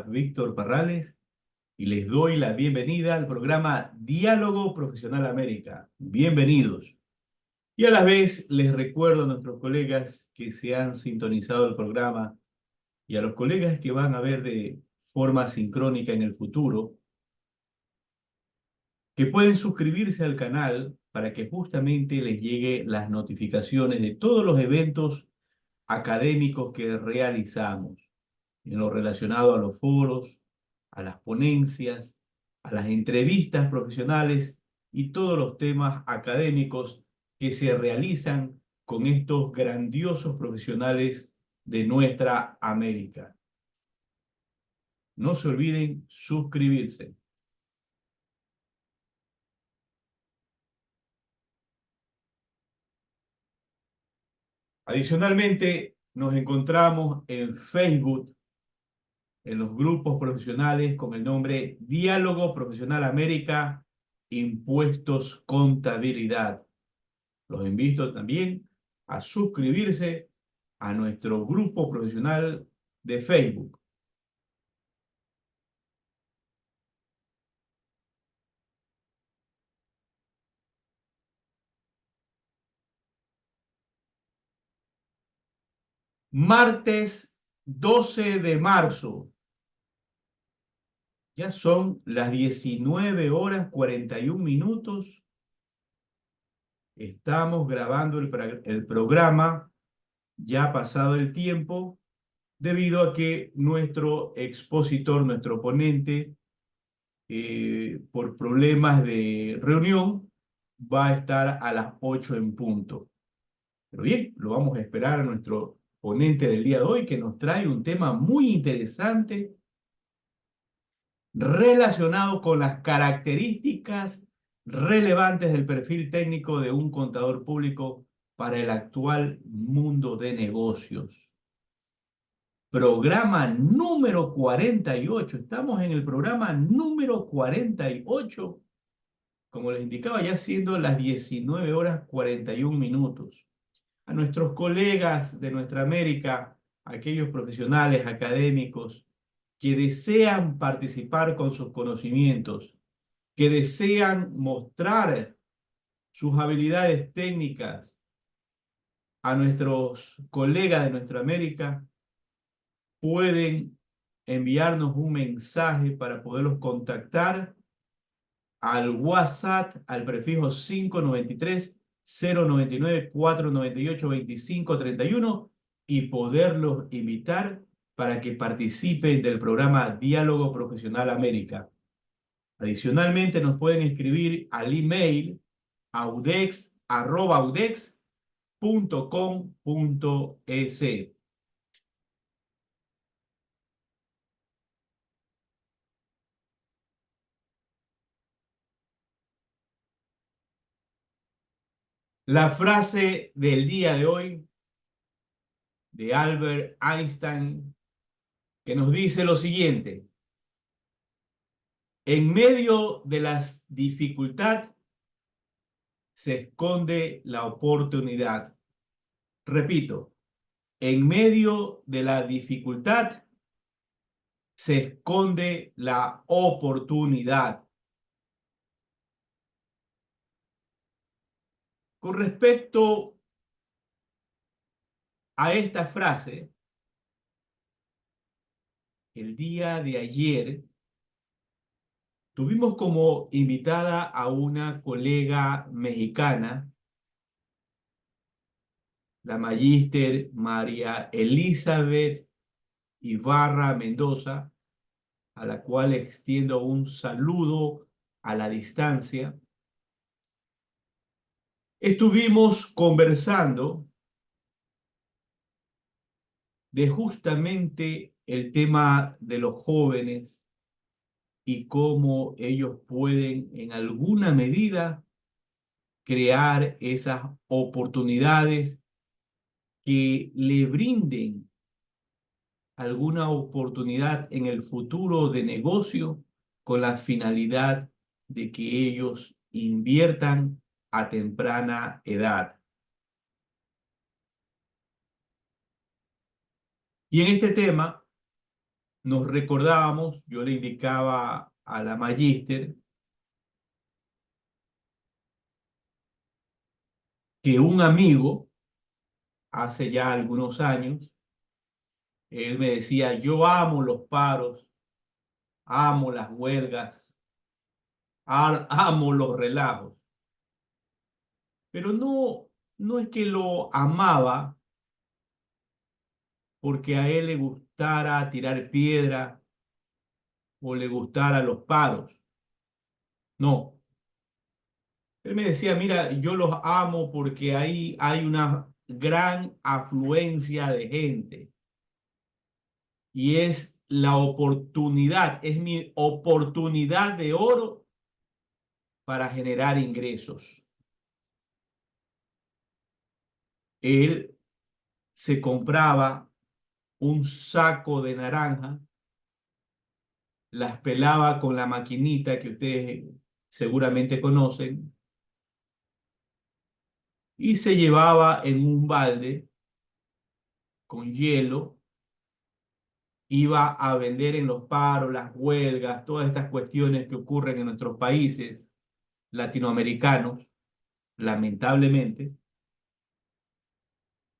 Víctor Parrales y les doy la bienvenida al programa Diálogo Profesional América. Bienvenidos. Y a la vez les recuerdo a nuestros colegas que se han sintonizado el programa y a los colegas que van a ver de forma sincrónica en el futuro, que pueden suscribirse al canal para que justamente les llegue las notificaciones de todos los eventos académicos que realizamos en lo relacionado a los foros, a las ponencias, a las entrevistas profesionales y todos los temas académicos que se realizan con estos grandiosos profesionales de nuestra América. No se olviden suscribirse. Adicionalmente, nos encontramos en Facebook, en los grupos profesionales con el nombre Diálogo Profesional América, Impuestos, Contabilidad. Los invito también a suscribirse a nuestro grupo profesional de Facebook. Martes 12 de marzo. Ya son las 19 horas 41 minutos. Estamos grabando el programa, ya ha pasado el tiempo, debido a que nuestro expositor, nuestro ponente, por problemas de reunión, va a estar a las 8 en punto. Pero bien, lo vamos a esperar a nuestro ponente del día de hoy, que nos trae un tema muy interesante relacionado con las características relevantes del perfil técnico de un contador público para el actual mundo de negocios. Programa número 48. Estamos en el programa número 48. Como les indicaba, ya siendo las 19 horas 41 minutos. A nuestros colegas de nuestra América, aquellos profesionales académicos que desean participar con sus conocimientos, que desean mostrar sus habilidades técnicas a nuestros colegas de nuestra América, pueden enviarnos un mensaje para poderlos contactar al WhatsApp al prefijo 593-099-498-2531 y poderlos invitar para que participen del programa Diálogo Profesional América. Adicionalmente, nos pueden escribir al email audex@audex.com.es. La frase del día de hoy de Albert Einstein, que nos dice lo siguiente: en medio de las dificultades se esconde la oportunidad. Repito, en medio de la dificultad se esconde la oportunidad. Con respecto a esta frase, el día de ayer tuvimos como invitada a una colega mexicana, la magíster María Elizabeth Ibarra Mendoza, a la cual extiendo un saludo a la distancia. Estuvimos conversando de justamente el tema de los jóvenes y cómo ellos pueden en alguna medida crear esas oportunidades que le brinden alguna oportunidad en el futuro de negocio con la finalidad de que ellos inviertan a temprana edad. Y en este tema nos recordábamos, yo le indicaba a la magíster que un amigo, hace ya algunos años, él me decía, yo amo los paros, amo las huelgas, amo los relajos, pero no es que lo amaba porque a él le gustara tirar piedra o le gustara los paros. No, él me decía, mira, yo los amo porque ahí hay una gran afluencia de gente y es la oportunidad, es mi oportunidad de oro para generar ingresos. Él se compraba un saco de naranja, las pelaba con la maquinita que ustedes seguramente conocen y se llevaba en un balde con hielo, iba a vender en los paros, las huelgas, todas estas cuestiones que ocurren en nuestros países latinoamericanos, lamentablemente,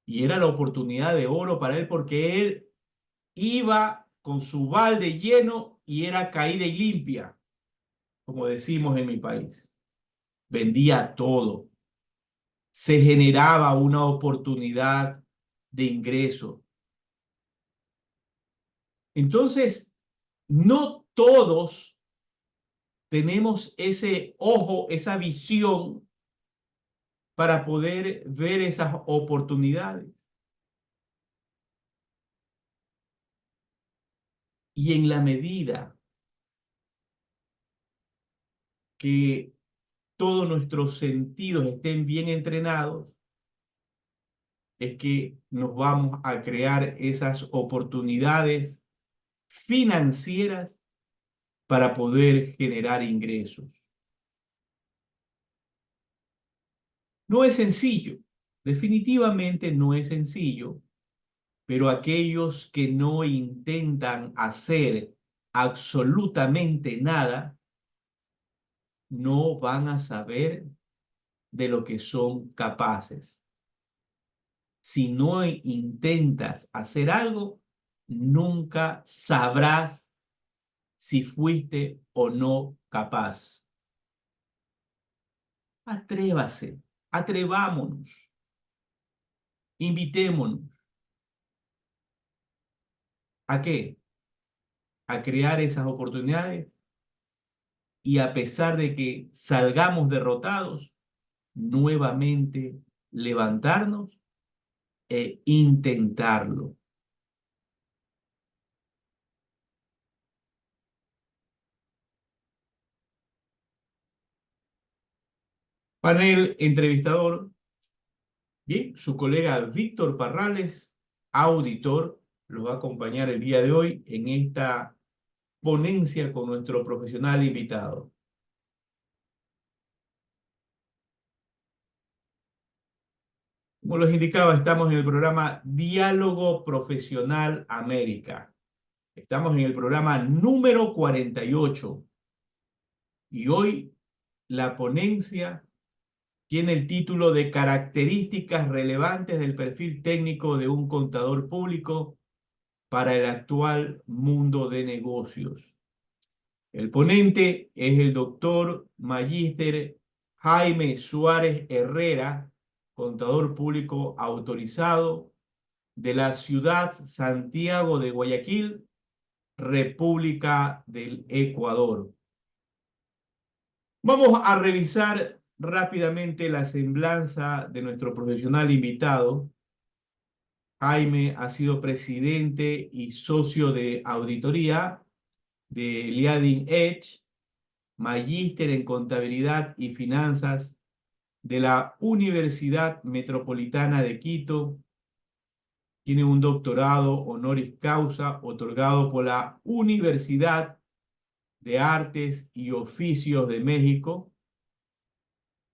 y era la oportunidad de oro para él porque él iba con su balde lleno y era caída y limpia, como decimos en mi país. Vendía todo. Se generaba una oportunidad de ingreso. Entonces, no todos tenemos ese ojo, esa visión para poder ver esas oportunidades. Y en la medida que todos nuestros sentidos estén bien entrenados, es que nos vamos a crear esas oportunidades financieras para poder generar ingresos. No es sencillo, definitivamente no es sencillo, pero aquellos que no intentan hacer absolutamente nada, no van a saber de lo que son capaces. Si no intentas hacer algo, nunca sabrás si fuiste o no capaz. Atrévase, atrevámonos, invitémonos. ¿A qué? A crear esas oportunidades y a pesar de que salgamos derrotados, nuevamente levantarnos e intentarlo. Panel entrevistador, bien, su colega Víctor Parrales, auditor, lo va a acompañar el día de hoy en esta ponencia con nuestro profesional invitado. Como les indicaba, estamos en el programa Diálogo Profesional América. Estamos en el programa número 48 y hoy la ponencia tiene el título de Características relevantes del perfil técnico de un contador público para el actual mundo de negocios. El ponente es el doctor magíster Jaime Suárez Herrera, contador público autorizado de la ciudad Santiago de Guayaquil, República del Ecuador. Vamos a revisar rápidamente la semblanza de nuestro profesional invitado. Jaime ha sido presidente y socio de auditoría de Leading Edge, magíster en contabilidad y finanzas de la Universidad Metropolitana de Quito. Tiene un doctorado honoris causa otorgado por la Universidad de Artes y Oficios de México.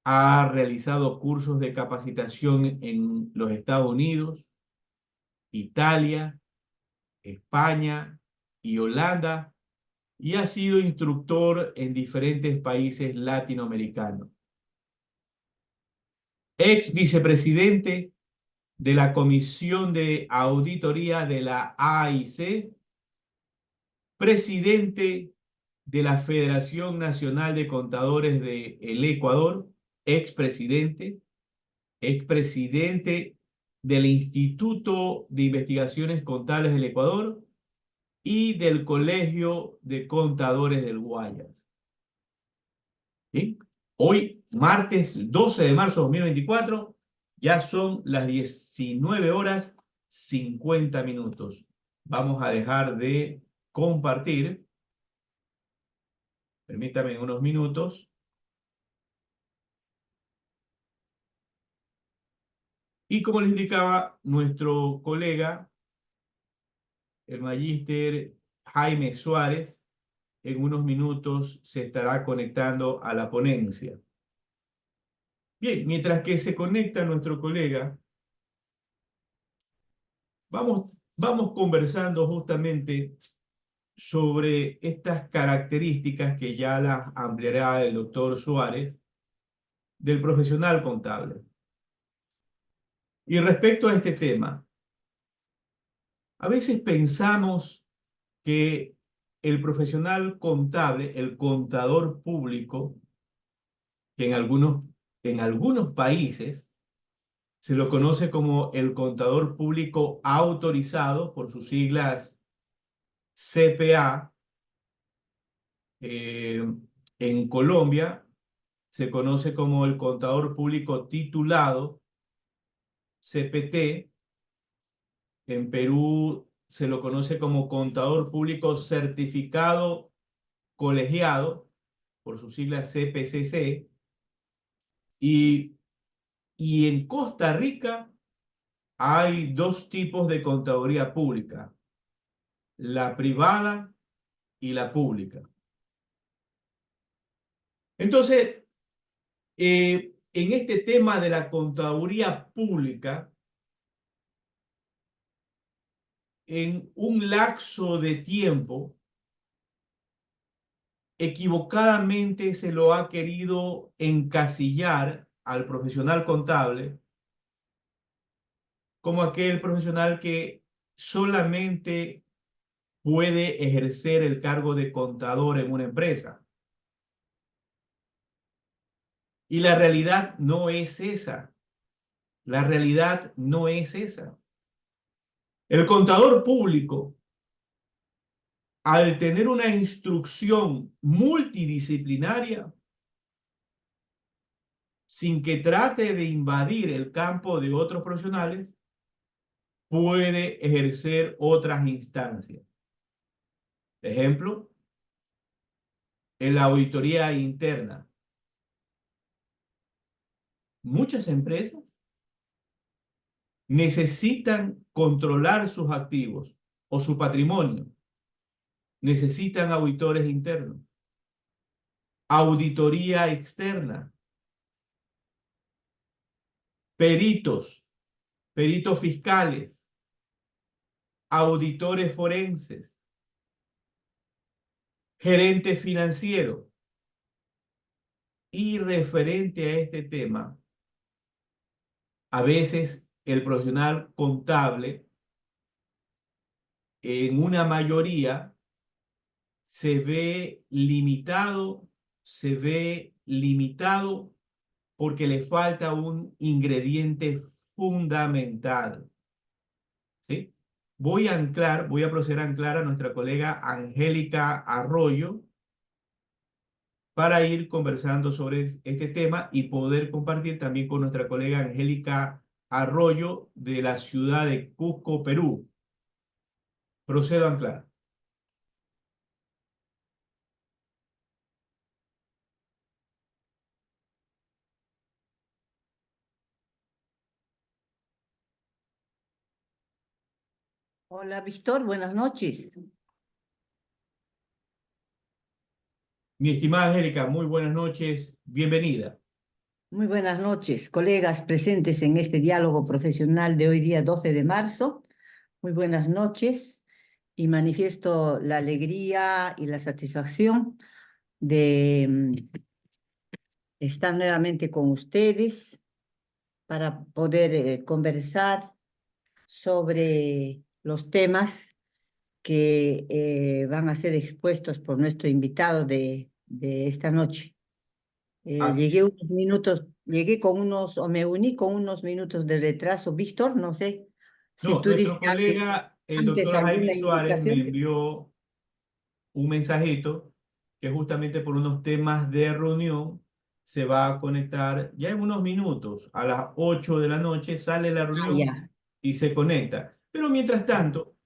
Ha realizado cursos de capacitación en los Estados Unidos, Italia, España y Holanda y ha sido instructor en diferentes países latinoamericanos. Ex vicepresidente de la Comisión de Auditoría de la AIC, presidente de la Federación Nacional de Contadores del Ecuador, expresidente, expresidente del Instituto de Investigaciones Contables del Ecuador y del Colegio de Contadores del Guayas. ¿Sí? Hoy, martes 12 de marzo de 2024, ya son las 19 horas 50 minutos. Vamos a dejar de compartir. Permítame unos minutos. Y como les indicaba, nuestro colega, el magíster Jaime Suárez, en unos minutos se estará conectando a la ponencia. Bien, mientras que se conecta nuestro colega, vamos conversando justamente sobre estas características que ya las ampliará el doctor Suárez del profesional contable. Y respecto a este tema, a veces pensamos que el profesional contable, el contador público, que en algunos países se lo conoce como el contador público autorizado por sus siglas CPA. En Colombia se conoce como el contador público titulado, CPT. En Perú se lo conoce como contador público certificado colegiado, por sus siglas CPCC. Y en Costa Rica hay dos tipos de contaduría pública, la privada y la pública. Entonces, en este tema de la contaduría pública, en un lapso de tiempo, equivocadamente se lo ha querido encasillar al profesional contable como aquel profesional que solamente puede ejercer el cargo de contador en una empresa. Y la realidad no es esa. La realidad no es esa. El contador público, al tener una instrucción multidisciplinaria, sin que trate de invadir el campo de otros profesionales, puede ejercer otras instancias. Ejemplo, en la auditoría interna. Muchas empresas necesitan controlar sus activos o su patrimonio. Necesitan auditores internos. Auditoría externa. Peritos, peritos fiscales, auditores forenses, gerente financiero. Y referente a este tema, a veces el profesional contable, en una mayoría, se ve limitado porque le falta un ingrediente fundamental. ¿Sí? Voy a proceder a anclar a nuestra colega Angélica Arroyo para ir conversando sobre este tema y poder compartir también con nuestra colega Angélica Arroyo de la ciudad de Cusco, Perú. Procedo a anclar. Hola, Víctor, buenas noches. Mi estimada Angélica, muy buenas noches, bienvenida. Muy buenas noches, colegas presentes en este diálogo profesional de hoy día 12 de marzo. Muy buenas noches. y manifiesto la alegría y la satisfacción de estar nuevamente con ustedes para poder conversar sobre los temas que van a ser expuestos por nuestro invitado de esta noche. Así Llegué unos minutos, llegué con unos, o me uní con unos minutos de retraso. Víctor, no sé si No, tú nuestro diste colega, el antes doctor alguna Jaime Suárez, me indicación. envió un mensajito que justamente por unos temas de reunión se va a conectar ya en unos minutos. A las 8 de la noche sale la Ah, reunión ya. y se conecta. Pero mientras tanto,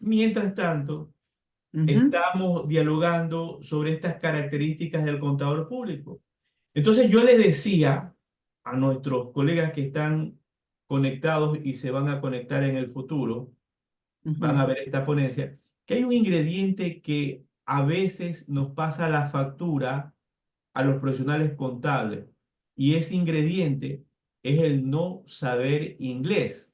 Ujú, estamos dialogando sobre estas características del contador público. Entonces yo le decía a nuestros colegas que están conectados y se van a conectar en el futuro, van a ujú. ver esta ponencia, que hay un ingrediente que a veces nos pasa la factura a los profesionales contables y ese ingrediente es el no saber inglés.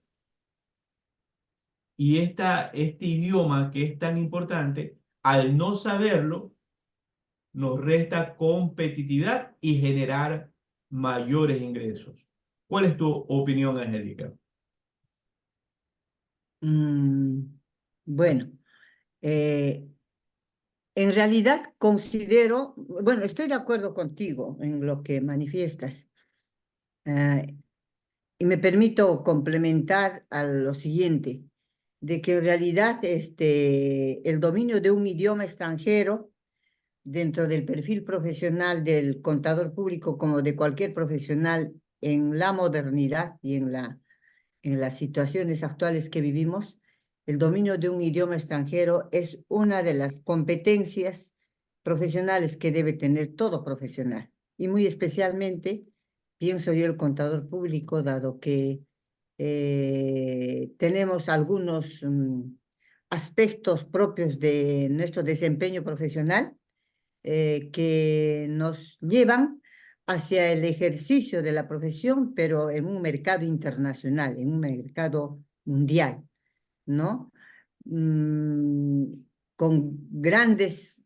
Y este idioma que es tan importante, al no saberlo, nos resta competitividad y generar mayores ingresos. ¿Cuál es tu opinión, Angélica? Mm, bueno, eh, en realidad considero, bueno, estoy de acuerdo contigo en lo que manifiestas, eh, y me permito complementar a lo siguiente, de que en realidad el dominio de un idioma extranjero dentro del perfil profesional del contador público como de cualquier profesional en la modernidad y en las situaciones actuales que vivimos, el dominio de un idioma extranjero es una de las competencias profesionales que debe tener todo profesional. Y muy especialmente, pienso yo, el contador público, dado que tenemos algunos aspectos propios de nuestro desempeño profesional que nos llevan hacia el ejercicio de la profesión, pero en un mercado internacional, en un mercado mundial, ¿no? Mm, con grandes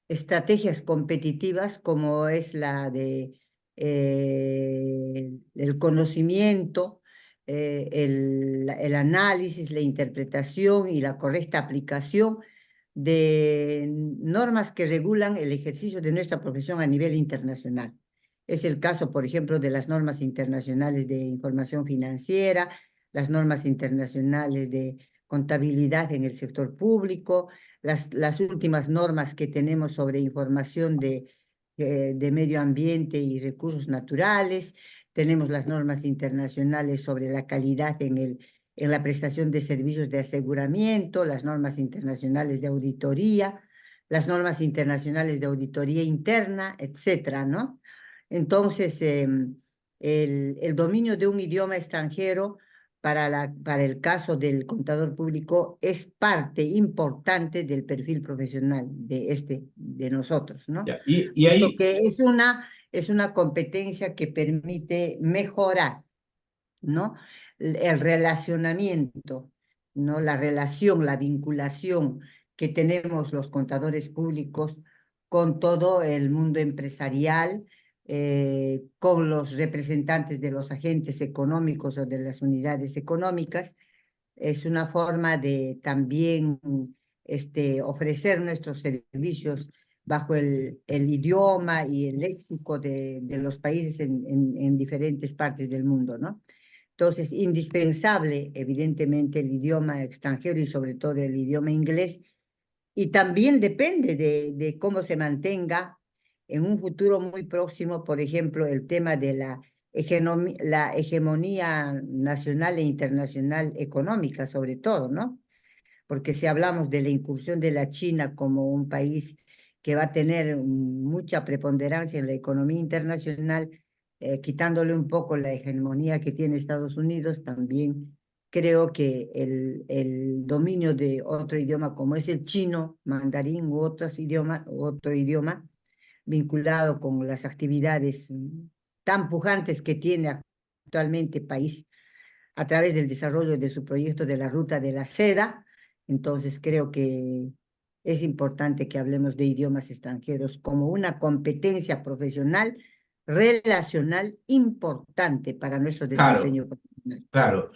estrategias competitivas como es la de el conocimiento, el análisis, la interpretación y la correcta aplicación de normas que regulan el ejercicio de nuestra profesión a nivel internacional. Es el caso, por ejemplo, de las normas internacionales de información financiera, las normas internacionales de contabilidad en el sector público, las últimas normas que tenemos sobre información de medio ambiente y recursos naturales, tenemos las normas internacionales sobre la calidad en la prestación de servicios de aseguramiento, las normas internacionales de auditoría, las normas internacionales de auditoría interna, etcétera, ¿no? Entonces, el dominio de un idioma extranjero para el caso del contador público es parte importante del perfil profesional de nosotros, ¿no? Ya, y Puesto ahí, que es una competencia que permite mejorar, ¿no? El relacionamiento, ¿no? La relación, la vinculación que tenemos los contadores públicos con todo el mundo empresarial, con los representantes de los agentes económicos o de las unidades económicas, es una forma de también ofrecer nuestros servicios bajo el idioma y el léxico de los países en diferentes partes del mundo, ¿no? Entonces, indispensable, evidentemente, el idioma extranjero y sobre todo el idioma inglés. Y también depende de cómo se mantenga en un futuro muy próximo, por ejemplo, el tema de la hegemonía nacional e internacional económica, sobre todo, ¿no? Porque si hablamos de la incursión de la China como un país que va a tener mucha preponderancia en la economía internacional, quitándole un poco la hegemonía que tiene Estados Unidos, también creo que el dominio de otro idioma como es el chino, mandarín u otro idioma vinculado con las actividades tan pujantes que tiene actualmente el país a través del desarrollo de su proyecto de la Ruta de la Seda. Entonces creo que es importante que hablemos de idiomas extranjeros como una competencia profesional, relacional importante para nuestro Claro, desempeño profesional. claro,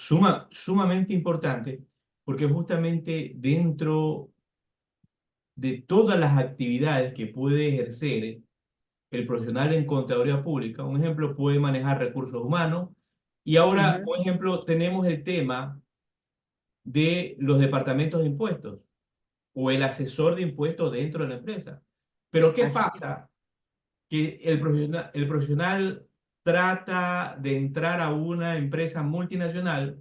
sumamente importante, porque justamente dentro de todas las actividades que puede ejercer el profesional en contaduría pública, un ejemplo, puede manejar recursos humanos, y ahora, Ujú. por ejemplo, tenemos el tema de los departamentos de impuestos o el asesor de impuestos dentro de la empresa. Pero ¿qué Así es. pasa? Que el profesional trata de entrar a una empresa multinacional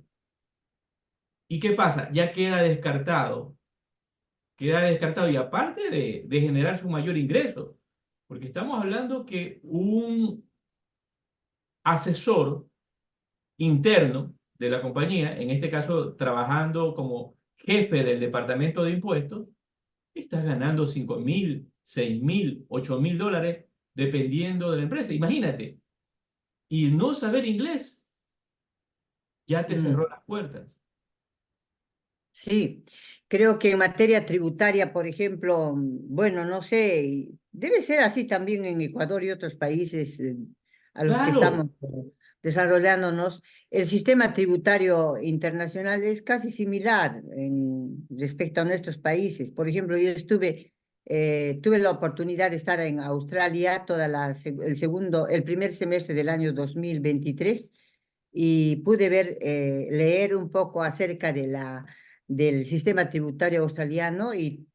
y ¿qué pasa? Ya queda descartado y aparte de generar su mayor ingreso, porque estamos hablando que un asesor interno de la compañía, en este caso trabajando como jefe del departamento de impuestos, estás ganando 5.000, 6.000, 8.000 dólares dependiendo de la empresa. Imagínate, y no saber inglés ya te Mm. cerró las puertas. Sí, creo que en materia tributaria, por ejemplo, bueno, no sé, debe ser así también en Ecuador y otros países a los que estamos Claro, desarrollándonos. El sistema tributario internacional es casi similar respecto a nuestros países. Por ejemplo, yo tuve la oportunidad de estar en Australia el primer semestre del año 2023 y pude leer un poco acerca del sistema tributario australiano y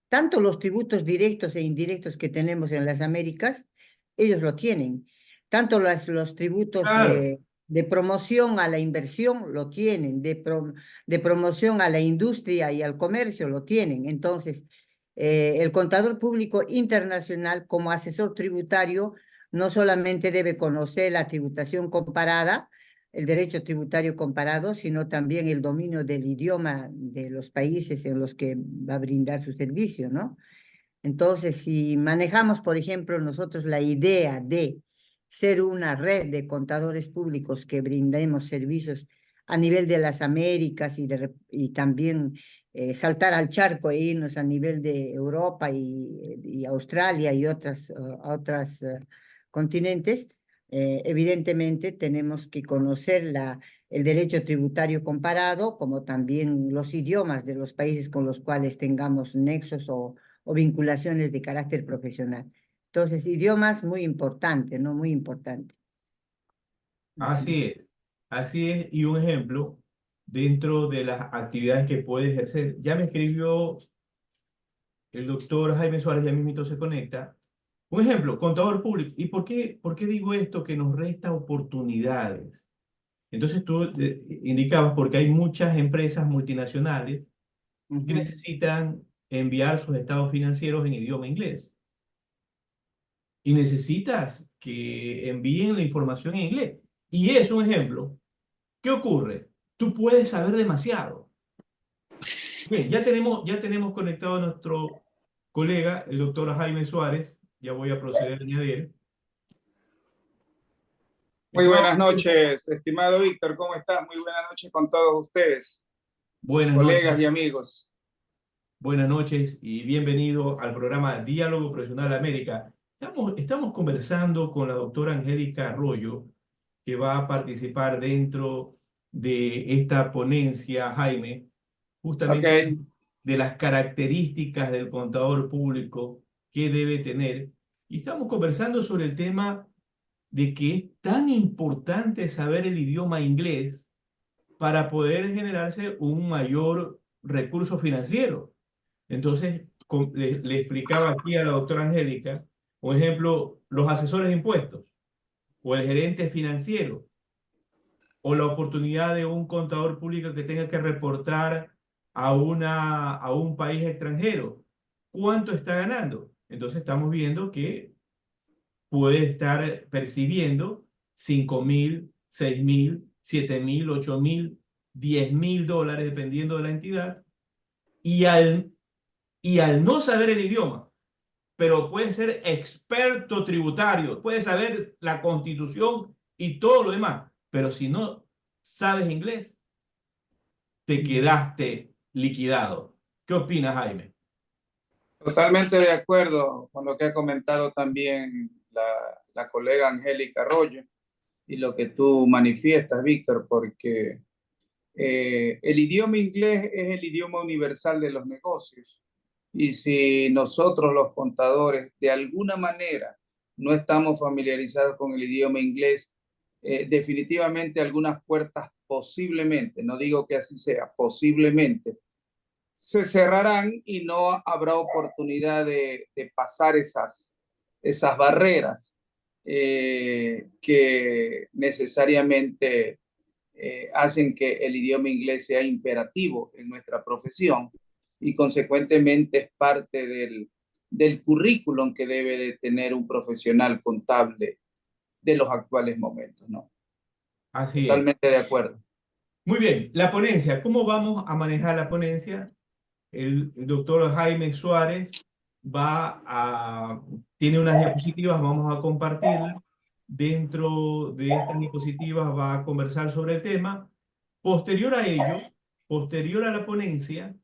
tanto los tributos directos e indirectos que tenemos en las Américas, ellos lo tienen. Tanto los tributos claro. de promoción a la inversión lo tienen, de promoción a la industria y al comercio lo tienen. Entonces, el contador público internacional como asesor tributario no solamente debe conocer la tributación comparada, el derecho tributario comparado, sino también el dominio del idioma de los países en los que va a brindar su servicio, ¿no? Entonces, si manejamos, por ejemplo, nosotros la idea de ser una red de contadores públicos que brindemos servicios a nivel de las Américas y también saltar al charco e irnos a nivel de Europa y Australia y otras continentes, evidentemente tenemos que conocer el derecho tributario comparado, como también los idiomas de los países con los cuales tengamos nexos o vinculaciones de carácter profesional. Entonces, idiomas muy importante, ¿no? Muy importante. Ujú. Así es, así es. Y un ejemplo, dentro de las actividades que puede ejercer, ya me escribió el doctor Jaime Suárez, ya mismito se conecta. Un ejemplo, contador público. ¿Y por qué digo esto? Que nos resta oportunidades. Entonces tú indicabas porque hay muchas empresas multinacionales que Ujú. necesitan enviar sus estados financieros en idioma inglés. Y necesitas que envíen la información en inglés. Y es un ejemplo. ¿Qué ocurre? Tú puedes saber demasiado. Bien, ya tenemos conectado a nuestro colega, el doctor Jaime Suárez. Ya voy a proceder a añadir. Muy Estimado, buenas noches, estimado Víctor, ¿cómo estás? Muy buenas noches con todos ustedes, buenas colegas y noches. amigos. Buenas noches y bienvenido al programa Diálogo Profesional América. Estamos conversando con la doctora Angélica Arroyo, que va a participar dentro de esta ponencia, Jaime, Ok, justamente de las características del contador público que debe tener. Y estamos conversando sobre el tema de que es tan importante saber el idioma inglés para poder generarse un mayor recurso financiero. Entonces, le explicaba aquí a la doctora Angélica, por ejemplo, los asesores de impuestos o el gerente financiero o la oportunidad de un contador público que tenga que reportar a un país extranjero. ¿Cuánto está ganando? Entonces estamos viendo que puede estar percibiendo 5.000, 6.000, 7.000, 8.000, 10.000 dólares, dependiendo de la entidad, y al no saber el idioma, pero puede ser experto tributario, puede saber la constitución y todo lo demás, pero si no sabes inglés, te Ujú. quedaste liquidado. ¿Qué opinas, Jaime? Totalmente de acuerdo con lo que ha comentado también la colega Angélica Arroyo y lo que tú manifiestas, Víctor, porque el idioma inglés es el idioma universal de los negocios. Y si nosotros los contadores de alguna manera no estamos familiarizados con el idioma inglés, definitivamente algunas puertas posiblemente, no digo que así sea, posiblemente se cerrarán y no habrá oportunidad de pasar esas barreras que necesariamente hacen que el idioma inglés sea imperativo en nuestra profesión y consecuentemente es parte del currículum que debe de tener un profesional contable de los actuales momentos, ¿no? Así es. Totalmente de acuerdo. Muy bien, la ponencia. ¿Cómo vamos a manejar la ponencia? El doctor Jaime Suárez tiene unas diapositivas, vamos a compartirlas. Dentro de estas diapositivas va a conversar sobre el tema. Posterior a ello, posterior a la ponencia,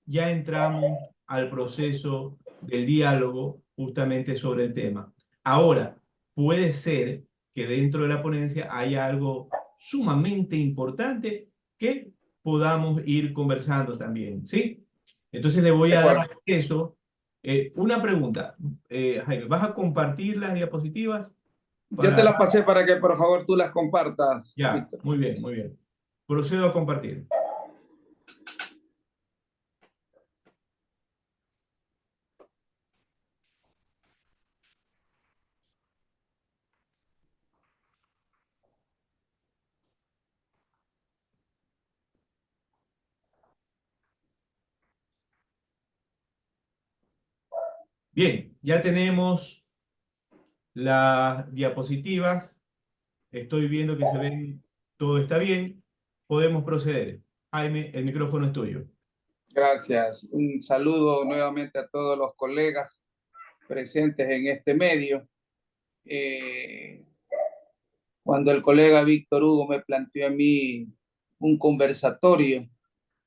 ya entramos al proceso del diálogo justamente sobre el tema. Ahora, puede ser que dentro de la ponencia haya algo sumamente importante que podamos ir conversando también, ¿sí? Entonces le voy De a dar acuerdo. acceso. Una pregunta, Jaime, ¿vas a compartir las diapositivas Yo te para... las pasé para que por favor tú las compartas, Ya, Víctor. muy bien, muy bien. Procedo a compartir. Bien, ya tenemos las diapositivas. Estoy viendo que se ven, todo está bien. Podemos proceder. Jaime, el micrófono es tuyo. Gracias. Un saludo nuevamente a todos los colegas presentes en este medio. Cuando el colega Víctor Hugo me planteó a mí un conversatorio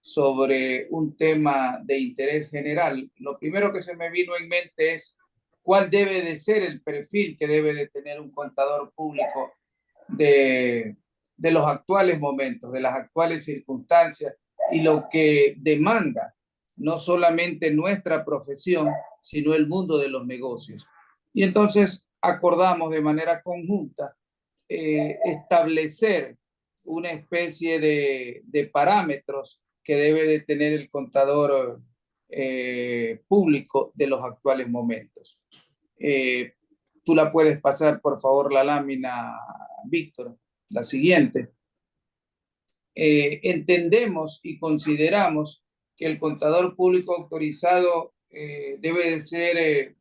sobre un tema de interés general, lo primero que se me vino en mente es cuál debe de ser el perfil que debe de tener un contador público de los actuales momentos, de las actuales circunstancias y lo que demanda no solamente nuestra profesión, sino el mundo de los negocios. Y entonces acordamos de manera conjunta establecer una especie de parámetros que debe de tener el contador público de los actuales momentos. Tú la puedes pasar, por favor, la lámina, Víctor, la siguiente. Entendemos y consideramos que el contador público autorizado debe de ser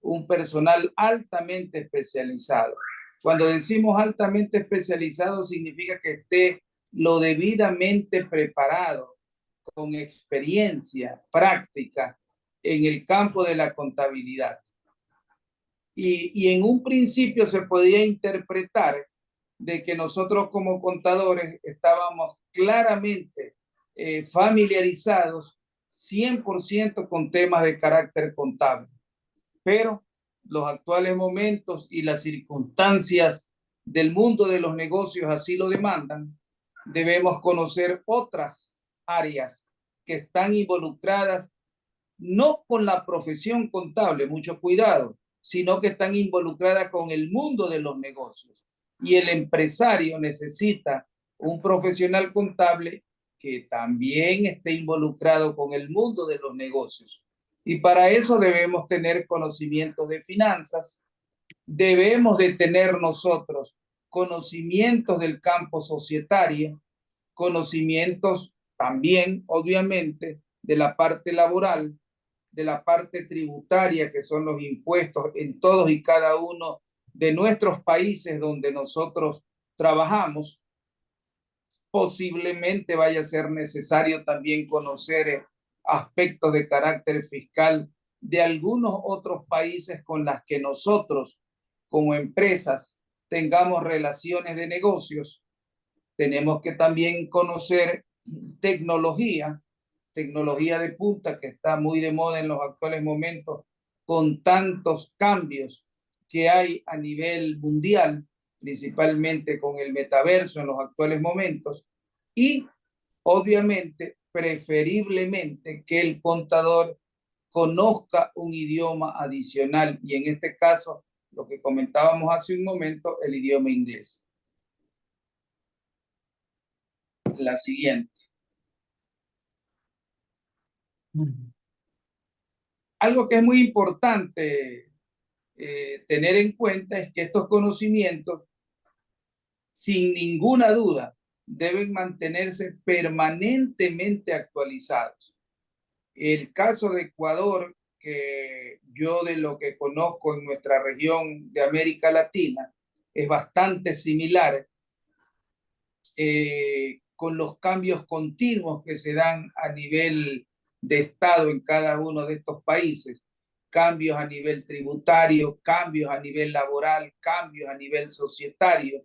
un personal altamente especializado. Cuando decimos altamente especializado, significa que esté lo debidamente preparado, con experiencia práctica en el campo de la contabilidad. Y en un principio se podía interpretar de que nosotros como contadores estábamos claramente familiarizados 100% con temas de carácter contable, pero los actuales momentos y las circunstancias del mundo de los negocios así lo demandan. Debemos conocer otras áreas que están involucradas no con la profesión contable, mucho cuidado, sino que están involucradas con el mundo de los negocios. Y el empresario necesita un profesional contable que también esté involucrado con el mundo de los negocios. Y para eso debemos tener conocimientos de finanzas, debemos de tener nosotros conocimientos del campo societario, conocimientos también, obviamente, de la parte laboral, de la parte tributaria, que son los impuestos en todos y cada uno de nuestros países donde nosotros trabajamos. Posiblemente vaya a ser necesario también conocer aspectos de carácter fiscal de algunos otros países con las que nosotros como empresas tengamos relaciones de negocios. Tenemos que también conocer tecnología tecnología de punta que está muy de moda en los actuales momentos, con tantos cambios que hay a nivel mundial, principalmente con el metaverso en los actuales momentos, y obviamente, preferiblemente que el contador conozca un idioma adicional, y en este caso, lo que comentábamos hace un momento, el idioma inglés. La siguiente. Algo que es muy importante tener en cuenta es que estos conocimientos, sin ninguna duda, deben mantenerse permanentemente actualizados. El caso de Ecuador, que yo de lo que conozco en nuestra región de América Latina, es bastante similar, con los cambios continuos que se dan a nivel de Estado en cada uno de estos países, cambios a nivel tributario, cambios a nivel laboral, cambios a nivel societario.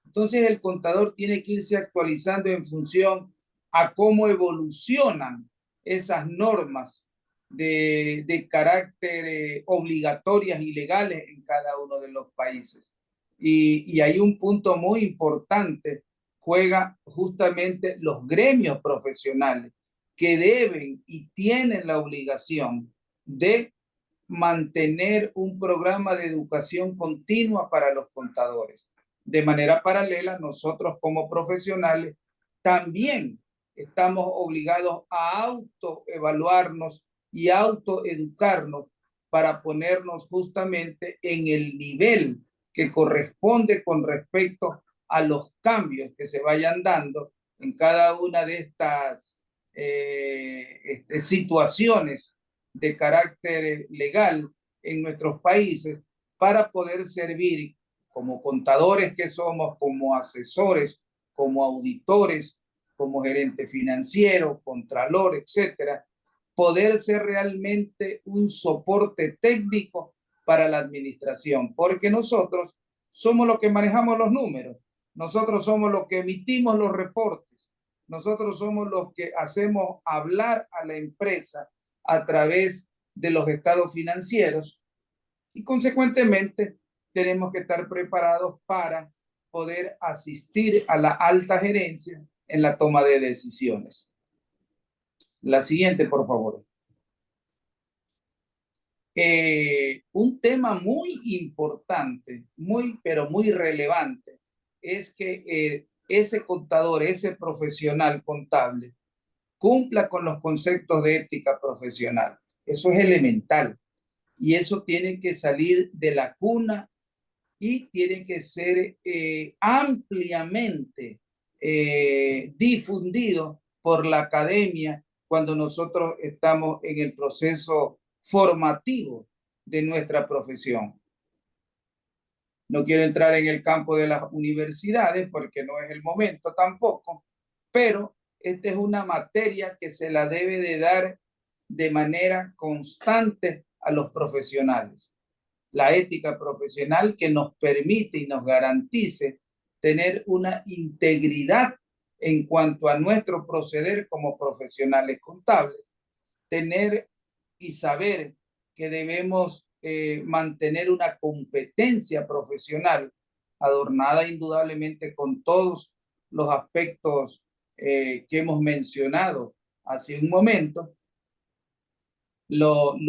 Entonces el contador tiene que irse actualizando en función a cómo evolucionan esas normas de carácter obligatorias y legales en cada uno de los países. Y hay un punto muy importante, juega justamente los gremios profesionales que deben y tienen la obligación de mantener un programa de educación continua para los contadores. De manera paralela, nosotros como profesionales también estamos obligados a autoevaluarnos y autoeducarnos para ponernos justamente en el nivel que corresponde con respecto a los cambios que se vayan dando en cada una de estas situaciones de carácter legal en nuestros países, para poder servir como contadores que somos, como asesores, como auditores, como gerente financiero, contralor, etcétera, poder ser realmente un soporte técnico para la administración, porque nosotros somos los que manejamos los números, nosotros somos los que emitimos los reportes, nosotros somos los que hacemos hablar a la empresa a través de los estados financieros, y consecuentemente tenemos que estar preparados para poder asistir a la alta gerencia en la toma de decisiones. La siguiente, por favor. Un tema muy importante, pero muy relevante, es que ese contador, ese profesional contable, cumpla con los conceptos de ética profesional. Eso es elemental. Y eso tiene que salir de la cuna y tiene que ser ampliamente difundido por la academia cuando nosotros estamos en el proceso formativo de nuestra profesión. No quiero entrar en el campo de las universidades porque no es el momento tampoco, pero esta es una materia que se la debe de dar de manera constante a los profesionales. La ética profesional que nos permite y nos garantice tener una integridad en cuanto a nuestro proceder como profesionales contables, tener y saber que debemos mantener una competencia profesional adornada indudablemente con todos los aspectos que hemos mencionado hace un momento.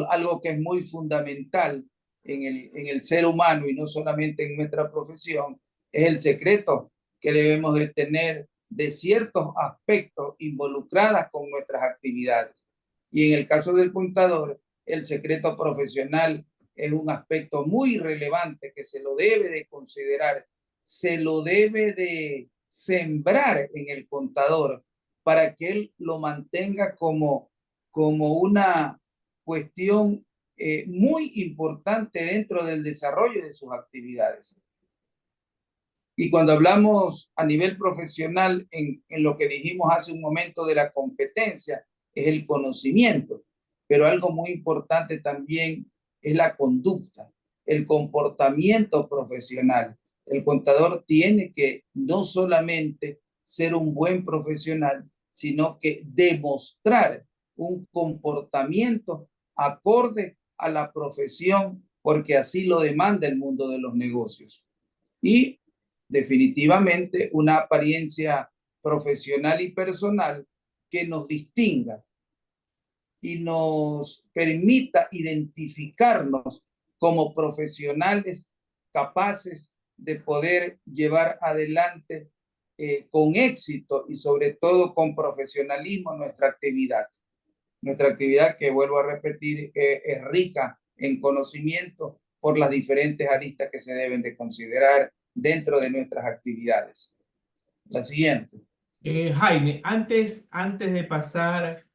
Algo que es muy fundamental en el ser humano y no solamente en nuestra profesión es el secreto que debemos de tener de ciertos aspectos involucrados con nuestras actividades. Y en el caso del contador, el secreto profesional es un aspecto muy relevante que se lo debe de considerar, se lo debe de sembrar en el contador para que él lo mantenga como una cuestión muy importante dentro del desarrollo de sus actividades. Y cuando hablamos a nivel profesional en lo que dijimos hace un momento de la competencia, es el conocimiento, pero algo muy importante también es la conducta, el comportamiento profesional. El contador tiene que no solamente ser un buen profesional, sino que demostrar un comportamiento acorde a la profesión, porque así lo demanda el mundo de los negocios. Y definitivamente una apariencia profesional y personal que nos distinga y nos permita identificarnos como profesionales capaces de poder llevar adelante con éxito y sobre todo con profesionalismo nuestra actividad. Nuestra actividad, que vuelvo a repetir, es rica en conocimiento por las diferentes aristas que se deben de considerar dentro de nuestras actividades. La siguiente. Jaime, antes de pasar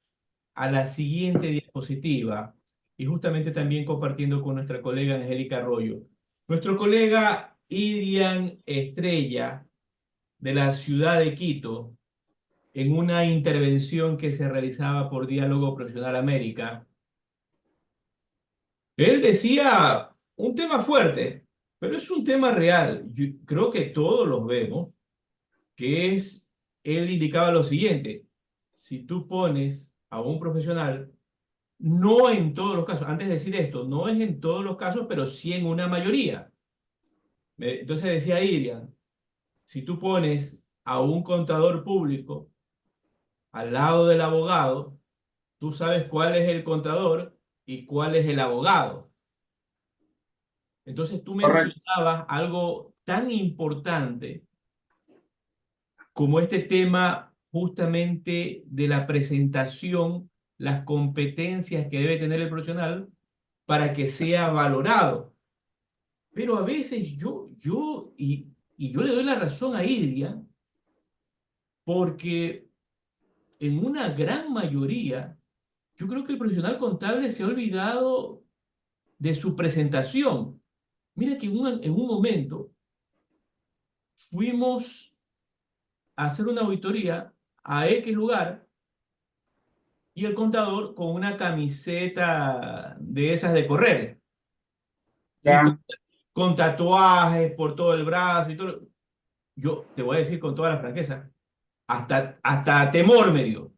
a la siguiente diapositiva, y justamente también compartiendo con nuestra colega Angélica Arroyo, nuestro colega Irian Estrella, de la ciudad de Quito, en una intervención que se realizaba por Diálogo Profesional América, él decía un tema fuerte, pero es un tema real. Yo creo que todos los vemos, que es, él indicaba lo siguiente: si tú pones a un profesional, no en todos los casos, antes de decir esto, no es en todos los casos, pero sí en una mayoría. Entonces decía Irian, si tú pones a un contador público al lado del abogado, tú sabes cuál es el contador y cuál es el abogado. Entonces tú Correcto. mencionabas algo tan importante como este tema justamente de la presentación, las competencias que debe tener el profesional para que sea valorado. Pero a veces y yo le doy la razón a Iria, porque en una gran mayoría, yo creo que el profesional contable se ha olvidado de su presentación. Mira que en un momento fuimos a hacer una auditoría a X lugar y el contador con una camiseta de esas de correr y Ya. con tatuajes por todo el brazo y todo. Yo te voy a decir con toda la franqueza, hasta temor me dio,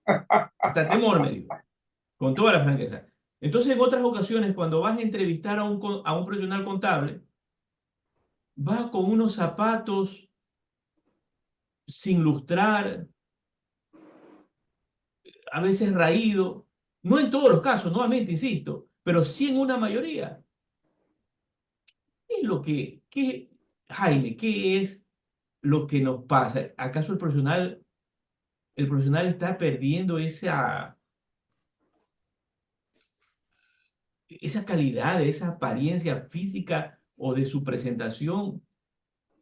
hasta temor me dio, con toda la franqueza. Entonces, en otras ocasiones, cuando vas a entrevistar a un profesional contable, vas con unos zapatos sin lustrar, a veces raído, no en todos los casos, nuevamente insisto, pero sí en una mayoría. ¿Qué es Jaime, qué es lo que nos pasa? ¿Acaso el profesional está perdiendo esa calidad, esa apariencia física o de su presentación?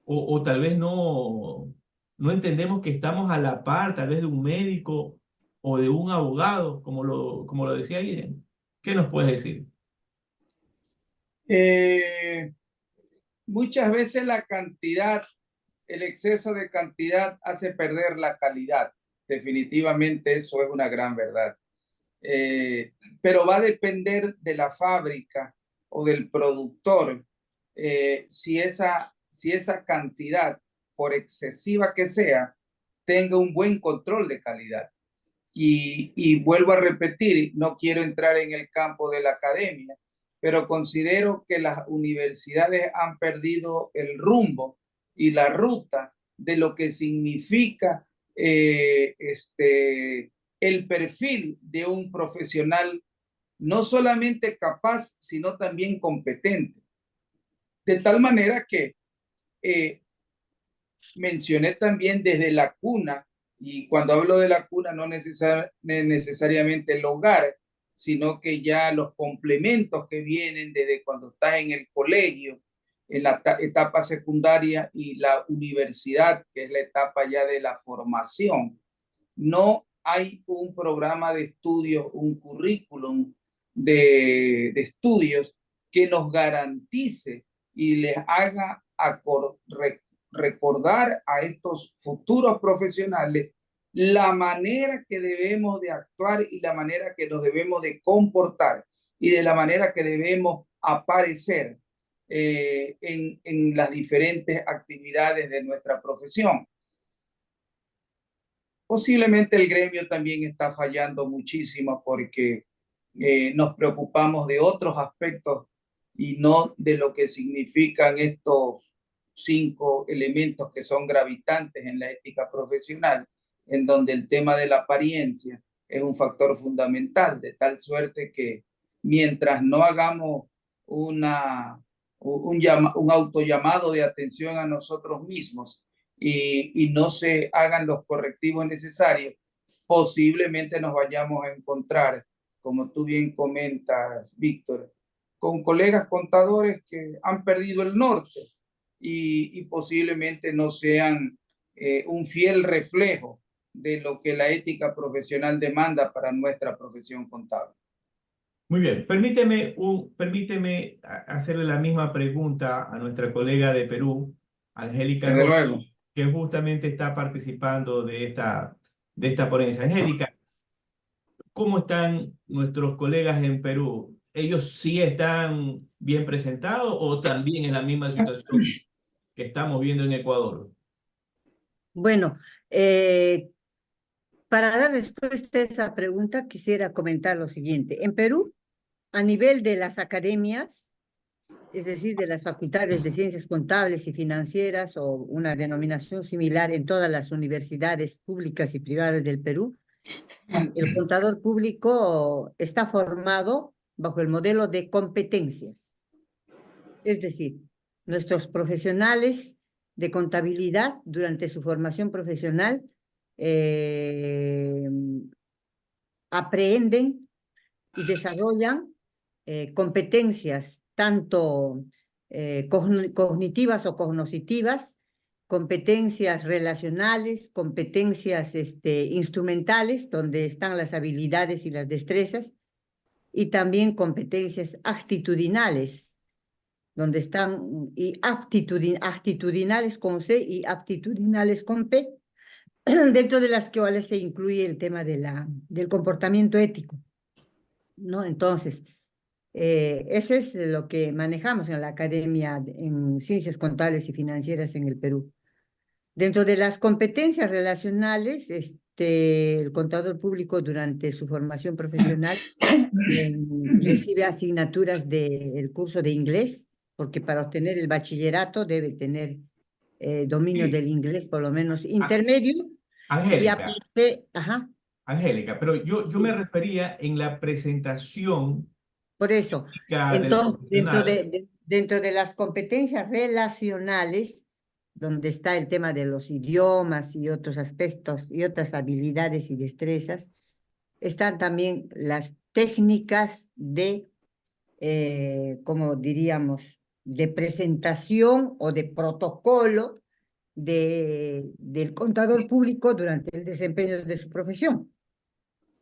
O tal vez no entendemos que estamos a la par, tal vez de un médico o de un abogado, como lo decía Irene. ¿Qué nos puedes decir? Muchas veces la cantidad, el exceso de cantidad hace perder la calidad. Definitivamente eso es una gran verdad. Pero va a depender de la fábrica o del productor si esa cantidad, por excesiva que sea, tenga un buen control de calidad. Y vuelvo a repetir, no quiero entrar en el campo de la academia, pero considero que las universidades han perdido el rumbo y la ruta de lo que significa el perfil de un profesional no solamente capaz, sino también competente. De tal manera que mencioné también desde la cuna, y cuando hablo de la cuna no necesariamente el hogar, sino que ya los complementos que vienen desde cuando estás en el colegio, en la etapa secundaria y la universidad, que es la etapa ya de la formación. No hay un programa de estudio, un currículum de estudios que nos garantice y les haga recordar a estos futuros profesionales la manera que debemos de actuar y la manera que nos debemos de comportar y de la manera que debemos aparecer en las diferentes actividades de nuestra profesión. Posiblemente el gremio también está fallando muchísimo porque nos preocupamos de otros aspectos y no de lo que significan estos 5 elementos que son gravitantes en la ética profesional, en donde el tema de la apariencia es un factor fundamental, de tal suerte que mientras no hagamos un autollamado de atención a nosotros mismos y no se hagan los correctivos necesarios, posiblemente nos vayamos a encontrar, como tú bien comentas, Víctor, con colegas contadores que han perdido el norte y posiblemente no sean un fiel reflejo de lo que la ética profesional demanda para nuestra profesión contable. Muy bien, permíteme hacerle la misma pregunta a nuestra colega de Perú, Angélica Desde Rojas, luego. que justamente está participando de esta ponencia. Angélica, ¿cómo están nuestros colegas en Perú? ¿Ellos sí están bien presentados o también en la misma situación que estamos viendo en Ecuador? Bueno, para dar respuesta a esa pregunta, quisiera comentar lo siguiente. En Perú, a nivel de las academias, es decir, de las facultades de ciencias contables y financieras o una denominación similar en todas las universidades públicas y privadas del Perú, el contador público está formado bajo el modelo de competencias. Es decir, nuestros profesionales de contabilidad durante su formación profesional aprenden y desarrollan competencias tanto cognitivas o cognoscitivas, competencias relacionales, competencias instrumentales, donde están las habilidades y las destrezas, y también competencias actitudinales, donde están y actitudinales con C y aptitudinales con P, dentro de las cuales se incluye el tema del comportamiento ético, ¿no? Entonces, eso es lo que manejamos en la Academia en Ciencias Contables y Financieras en el Perú. Dentro de las competencias relacionales, el contador público durante su formación profesional recibe asignaturas del curso de inglés, porque para obtener el bachillerato debe tener dominio Sí. del inglés, por lo menos intermedio, y Angélica, aparte, ajá, Angélica, pero yo me refería en la presentación por eso, del entonces, profesional. dentro de las competencias relacionales, donde está el tema de los idiomas y otros aspectos y otras habilidades y destrezas, están también las técnicas de, como diríamos, de presentación o de protocolo del contador público durante el desempeño de su profesión,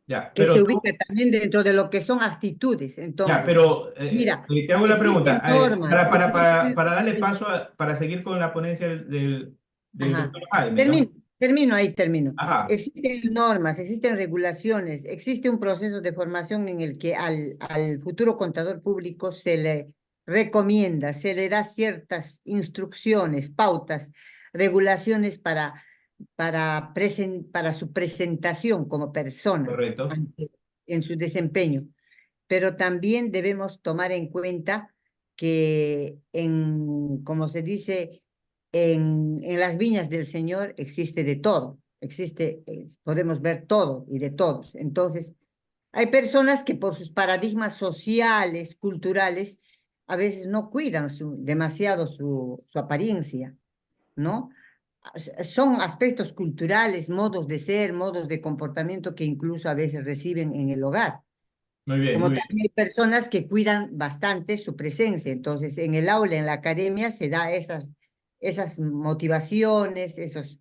Ya, que se pero ubica también dentro de lo que son actitudes. ya, Entonces, pero mira, te hago la pregunta. existen normas, Para darle paso para seguir con la ponencia del ajá, doctor Jaime, ¿no? termino. Ajá. Existen normas, existen regulaciones, existe un proceso de formación en el que al futuro contador público se le recomienda, se le da ciertas instrucciones, pautas, regulaciones para su presentación como persona Correcto. en su desempeño. Pero también debemos tomar en cuenta que como se dice, en las viñas del Señor existe de todo, podemos ver todo y de todos. Entonces, hay personas que por sus paradigmas sociales, culturales, a veces no cuidan demasiado su apariencia, ¿no? Son aspectos culturales, modos de ser, modos de comportamiento que incluso a veces reciben en el hogar. Muy bien, Como muy bien. también hay personas que cuidan bastante su presencia. Entonces, en el aula, en la academia, se da esas motivaciones, esas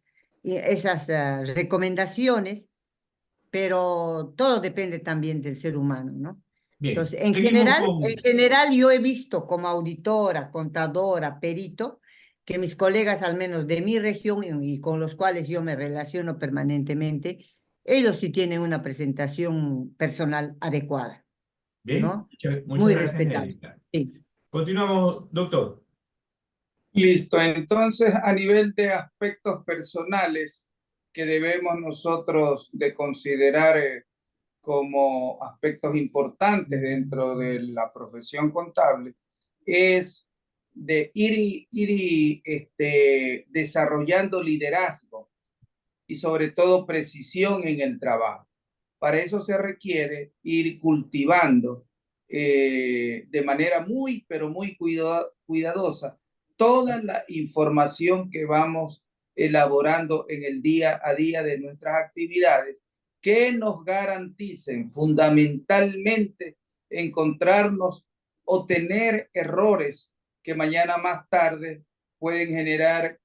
recomendaciones, pero todo depende también del ser humano, ¿no? Bien. Entonces, Seguimos en con... general, yo he visto como auditora, contadora, perito, que mis colegas, al menos de mi región y con los cuales yo me relaciono permanentemente, ellos sí tienen una presentación personal adecuada, Bien, ¿no? muchas Muy gracias, respetable. Angélica. Sí. Continuamos, doctor. Listo, entonces a nivel de aspectos personales, que debemos nosotros de considerar como aspectos importantes dentro de la profesión contable es de ir desarrollando liderazgo y sobre todo precisión en el trabajo. Para eso se requiere ir cultivando de manera muy, pero muy cuidadosa toda la información que vamos elaborando en el día a día de nuestras actividades, que nos garanticen fundamentalmente encontrarnos o tener errores que mañana más tarde pueden generar,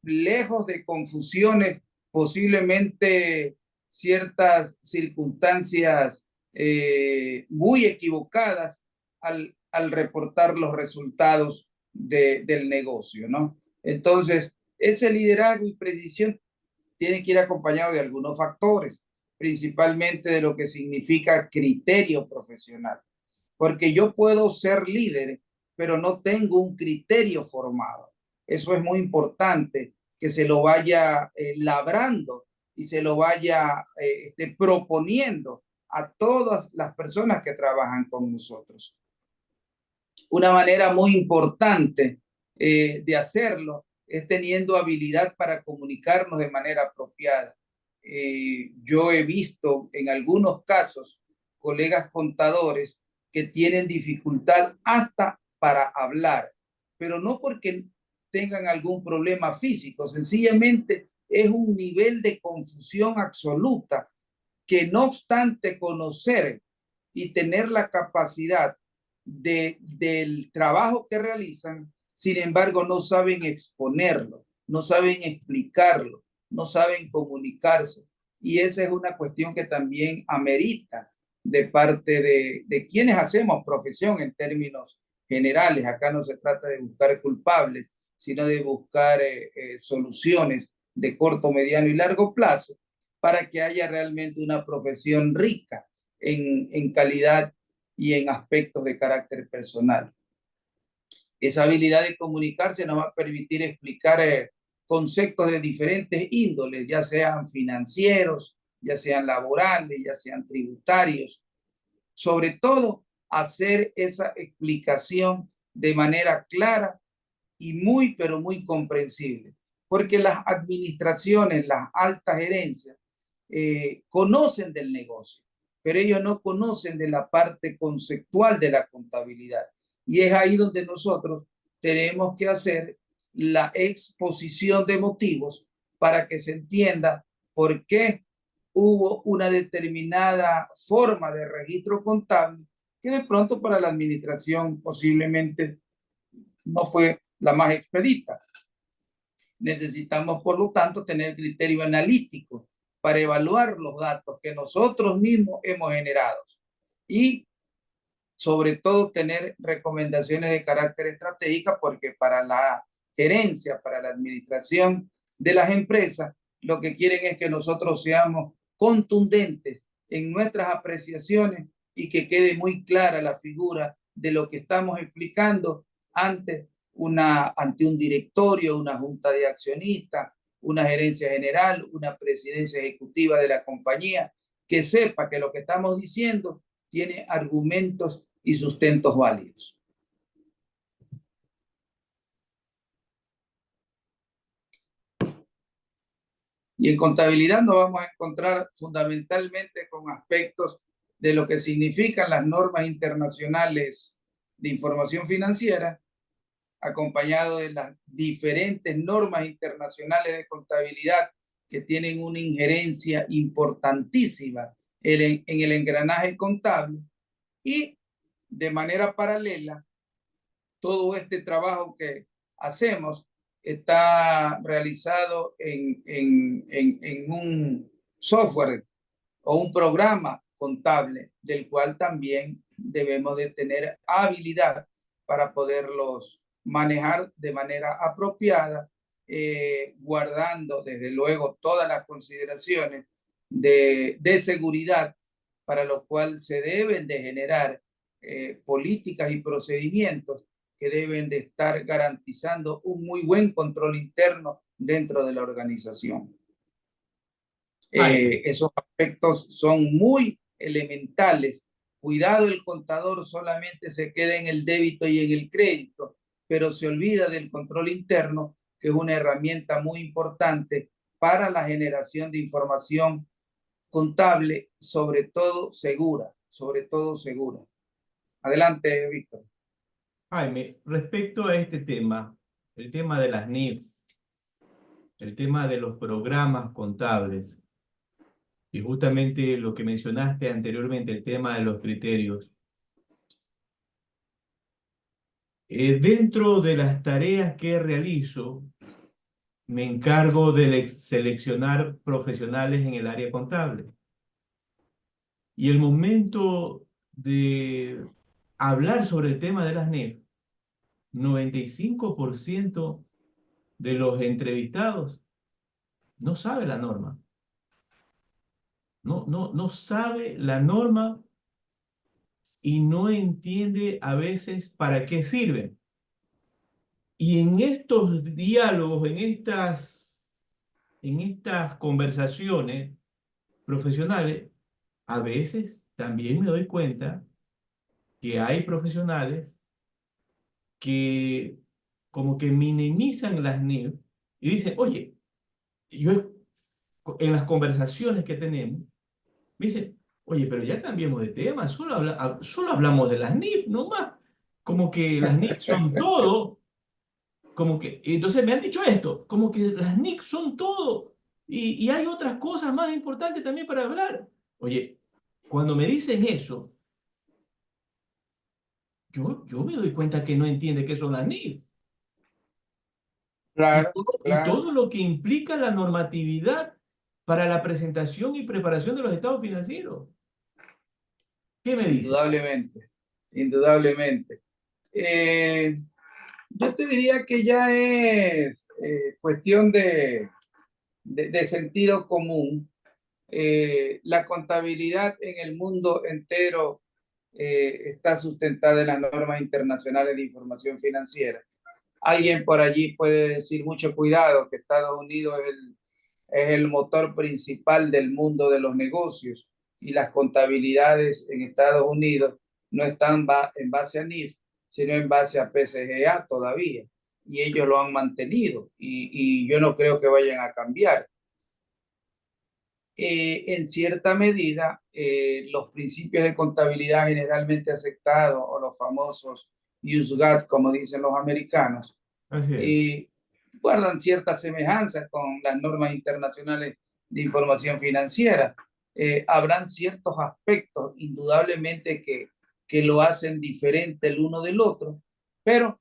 lejos de confusiones, posiblemente ciertas circunstancias muy equivocadas al reportar los resultados del negocio, ¿no? Entonces, ese liderazgo y precisión tiene que ir acompañado de algunos factores, principalmente de lo que significa criterio profesional, porque yo puedo ser líder, pero no tengo un criterio formado. Eso es muy importante, que se lo vaya labrando y se lo vaya proponiendo a todas las personas que trabajan con nosotros. Una manera muy importante de hacerlo es teniendo habilidad para comunicarnos de manera apropiada. Yo he visto en algunos casos colegas contadores que tienen dificultad hasta para hablar, pero no porque tengan algún problema físico, sencillamente es un nivel de confusión absoluta que, no obstante conocer y tener la capacidad del trabajo que realizan, sin embargo no saben exponerlo, no saben explicarlo, no saben comunicarse. Y esa es una cuestión que también amerita de parte de quienes hacemos profesión en términos generales. Acá no se trata de buscar culpables, sino de buscar soluciones de corto, mediano y largo plazo para que haya realmente una profesión rica en calidad y en aspectos de carácter personal. Esa habilidad de comunicarse nos va a permitir explicar conceptos de diferentes índoles, ya sean financieros, ya sean laborales, ya sean tributarios. Sobre todo, hacer esa explicación de manera clara y muy, pero muy comprensible. Porque las administraciones, las altas gerencias, conocen del negocio, pero ellos no conocen de la parte conceptual de la contabilidad. Y es ahí donde nosotros tenemos que hacer la exposición de motivos para que se entienda por qué hubo una determinada forma de registro contable que de pronto para la administración posiblemente no fue la más expedita. Necesitamos, por lo tanto, tener criterio analítico para evaluar los datos que nosotros mismos hemos generado y, sobre todo, tener recomendaciones de carácter estratégico, porque para la gerencia, para la administración de las empresas, lo que quieren es que nosotros seamos contundentes en nuestras apreciaciones y que quede muy clara la figura de lo que estamos explicando ante un directorio, una junta de accionistas, una gerencia general, una presidencia ejecutiva de la compañía, que sepa que lo que estamos diciendo tiene argumentos y sustentos válidos. Y en contabilidad nos vamos a encontrar fundamentalmente con aspectos de lo que significan las normas internacionales de información financiera, acompañado de las diferentes normas internacionales de contabilidad que tienen una injerencia importantísima en el engranaje contable, y de manera paralela todo este trabajo que hacemos está realizado en un software o un programa contable del cual también debemos de tener habilidad para poderlos manejar de manera apropiada, guardando desde luego todas las consideraciones de seguridad, para lo cual se deben de generar políticas y procedimientos que deben de estar garantizando un muy buen control interno dentro de la organización. Jaime, Esos aspectos son muy elementales. Cuidado, el contador solamente se queda en el débito y en el crédito, pero se olvida del control interno, que es una herramienta muy importante para la generación de información contable, sobre todo segura, sobre todo segura. Adelante, Víctor. Jaime, respecto a este tema, el tema de las NIF, el tema de los programas contables, y justamente lo que mencionaste anteriormente, el tema de los criterios. Dentro de las tareas que realizo, me encargo de seleccionar profesionales en el área contable. Y el momento de hablar sobre el tema de las NIF, 95% de los entrevistados no sabe la norma. No sabe la norma y no entiende a veces para qué sirven. Y en estos diálogos, en estas conversaciones profesionales, a veces también me doy cuenta que hay profesionales que como que minimizan las NIF y dicen, oye, yo en las conversaciones que tenemos, me dicen, oye, pero ya cambiemos de tema, solo hablamos de las NIF, no más. Como que las NIF son todo, como que, entonces me han dicho esto, como que las NIC son todo y hay otras cosas más importantes también para hablar. Oye, cuando me dicen eso, yo me doy cuenta que no entiende qué son las NIC Claro, y claro. todo lo que implica la normatividad para la presentación y preparación de los estados financieros. ¿Qué me dice? Indudablemente, indudablemente. Yo te diría que ya es cuestión de sentido común. La contabilidad en el mundo entero está sustentada en las normas internacionales de información financiera. Alguien por allí puede decir mucho cuidado que Estados Unidos es el motor principal del mundo de los negocios y las contabilidades en Estados Unidos no están en base a NIF, sino en base a PCGA todavía. Y ellos lo han mantenido y yo no creo que vayan a cambiar. En cierta medida, los principios de contabilidad generalmente aceptados o los famosos USGAT, como dicen los americanos, Así es. guardan cierta semejanza con las normas internacionales de información financiera. Habrán ciertos aspectos, indudablemente, que lo hacen diferente el uno del otro, pero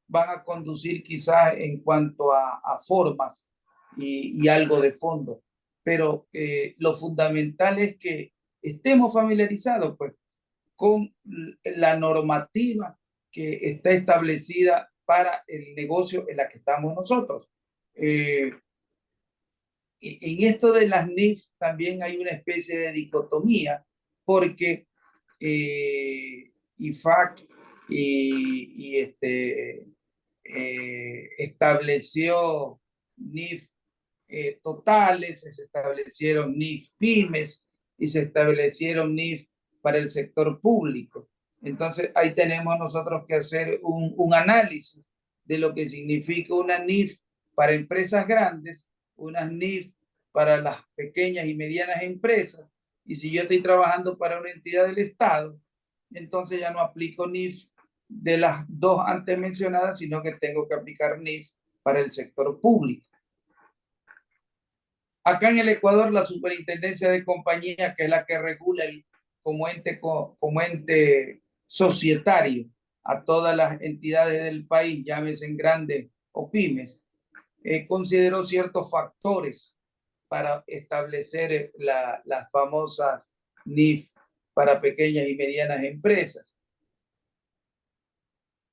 van a conducir quizás en cuanto a formas y algo de fondo. Pero lo fundamental es que estemos familiarizados pues, con la normativa que está establecida para el negocio en la que estamos nosotros. En esto de las NIF también hay una especie de dicotomía, porque IFAC estableció NIF totales, se establecieron NIF pymes y se establecieron NIF para el sector público. Entonces ahí tenemos nosotros que hacer un análisis de lo que significa una NIF para empresas grandes, unas NIF para las pequeñas y medianas empresas, y si yo estoy trabajando para una entidad del Estado, entonces ya no aplico NIF de las dos antes mencionadas, sino que tengo que aplicar NIF para el sector público. Acá en el Ecuador, la Superintendencia de Compañías, que es la que regula como ente societario a todas las entidades del país, llámese en grandes o pymes, consideró ciertos factores para establecer las famosas NIF para pequeñas y medianas empresas.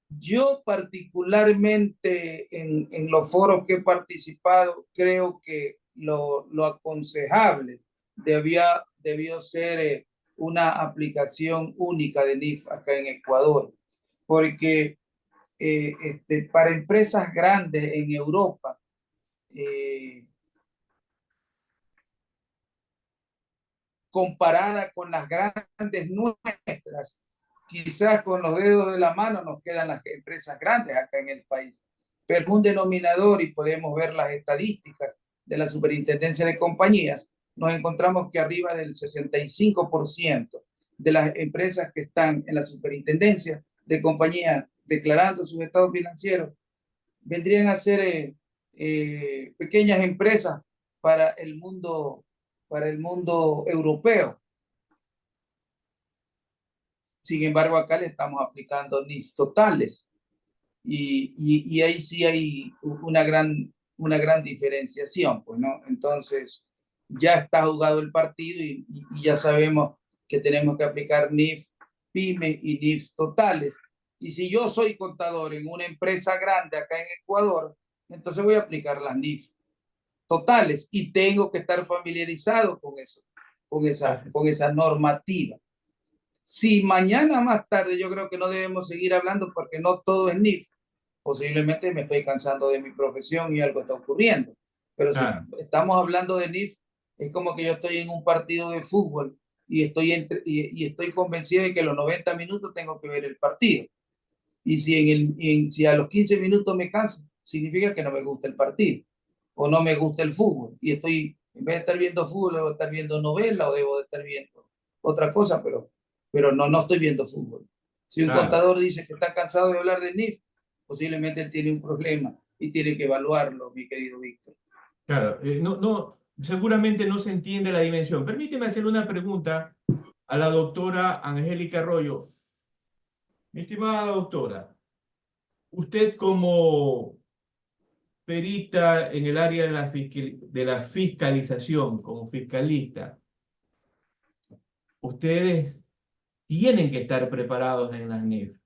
Yo particularmente en los foros que he participado, creo que lo aconsejable debió ser una aplicación única de NIF acá en Ecuador, porque para empresas grandes en Europa, comparada con las grandes nuestras, quizás con los dedos de la mano nos quedan las empresas grandes acá en el país. Pero un denominador, y podemos ver las estadísticas de la Superintendencia de Compañías, nos encontramos que arriba del 65% de las empresas que están en la Superintendencia de Compañías declarando sus estados financieros vendrían a ser pequeñas empresas para el mundo europeo. Sin embargo, acá le estamos aplicando NIF totales y ahí sí hay una gran diferenciación, pues, ¿no? Entonces, ya está jugado el partido y ya sabemos que tenemos que aplicar NIF PYME y NIF totales. Y si yo soy contador en una empresa grande acá en Ecuador, entonces voy a aplicar las NIF totales y tengo que estar familiarizado con eso, con esa normativa. Si mañana más tarde, yo creo que no debemos seguir hablando porque no todo es NIF. Posiblemente me estoy cansando de mi profesión y algo está ocurriendo. Pero si estamos hablando de NIF, es como que yo estoy en un partido de fútbol y estoy convencido de que a los 90 minutos tengo que ver el partido. Y si a los 15 minutos me canso, significa que no me gusta el partido o no me gusta el fútbol. Y en vez de estar viendo fútbol, debo estar viendo novela o debo de estar viendo otra cosa, pero no estoy viendo fútbol. Si un contador dice que está cansado de hablar de NIF, posiblemente él tiene un problema y tiene que evaluarlo, mi querido Víctor. Claro, seguramente no se entiende la dimensión. Permíteme hacer una pregunta a la doctora Angélica Arroyo. Mi estimada doctora, usted como perita en el área de la fiscalización, como fiscalista, ustedes tienen que estar preparados en las NIF.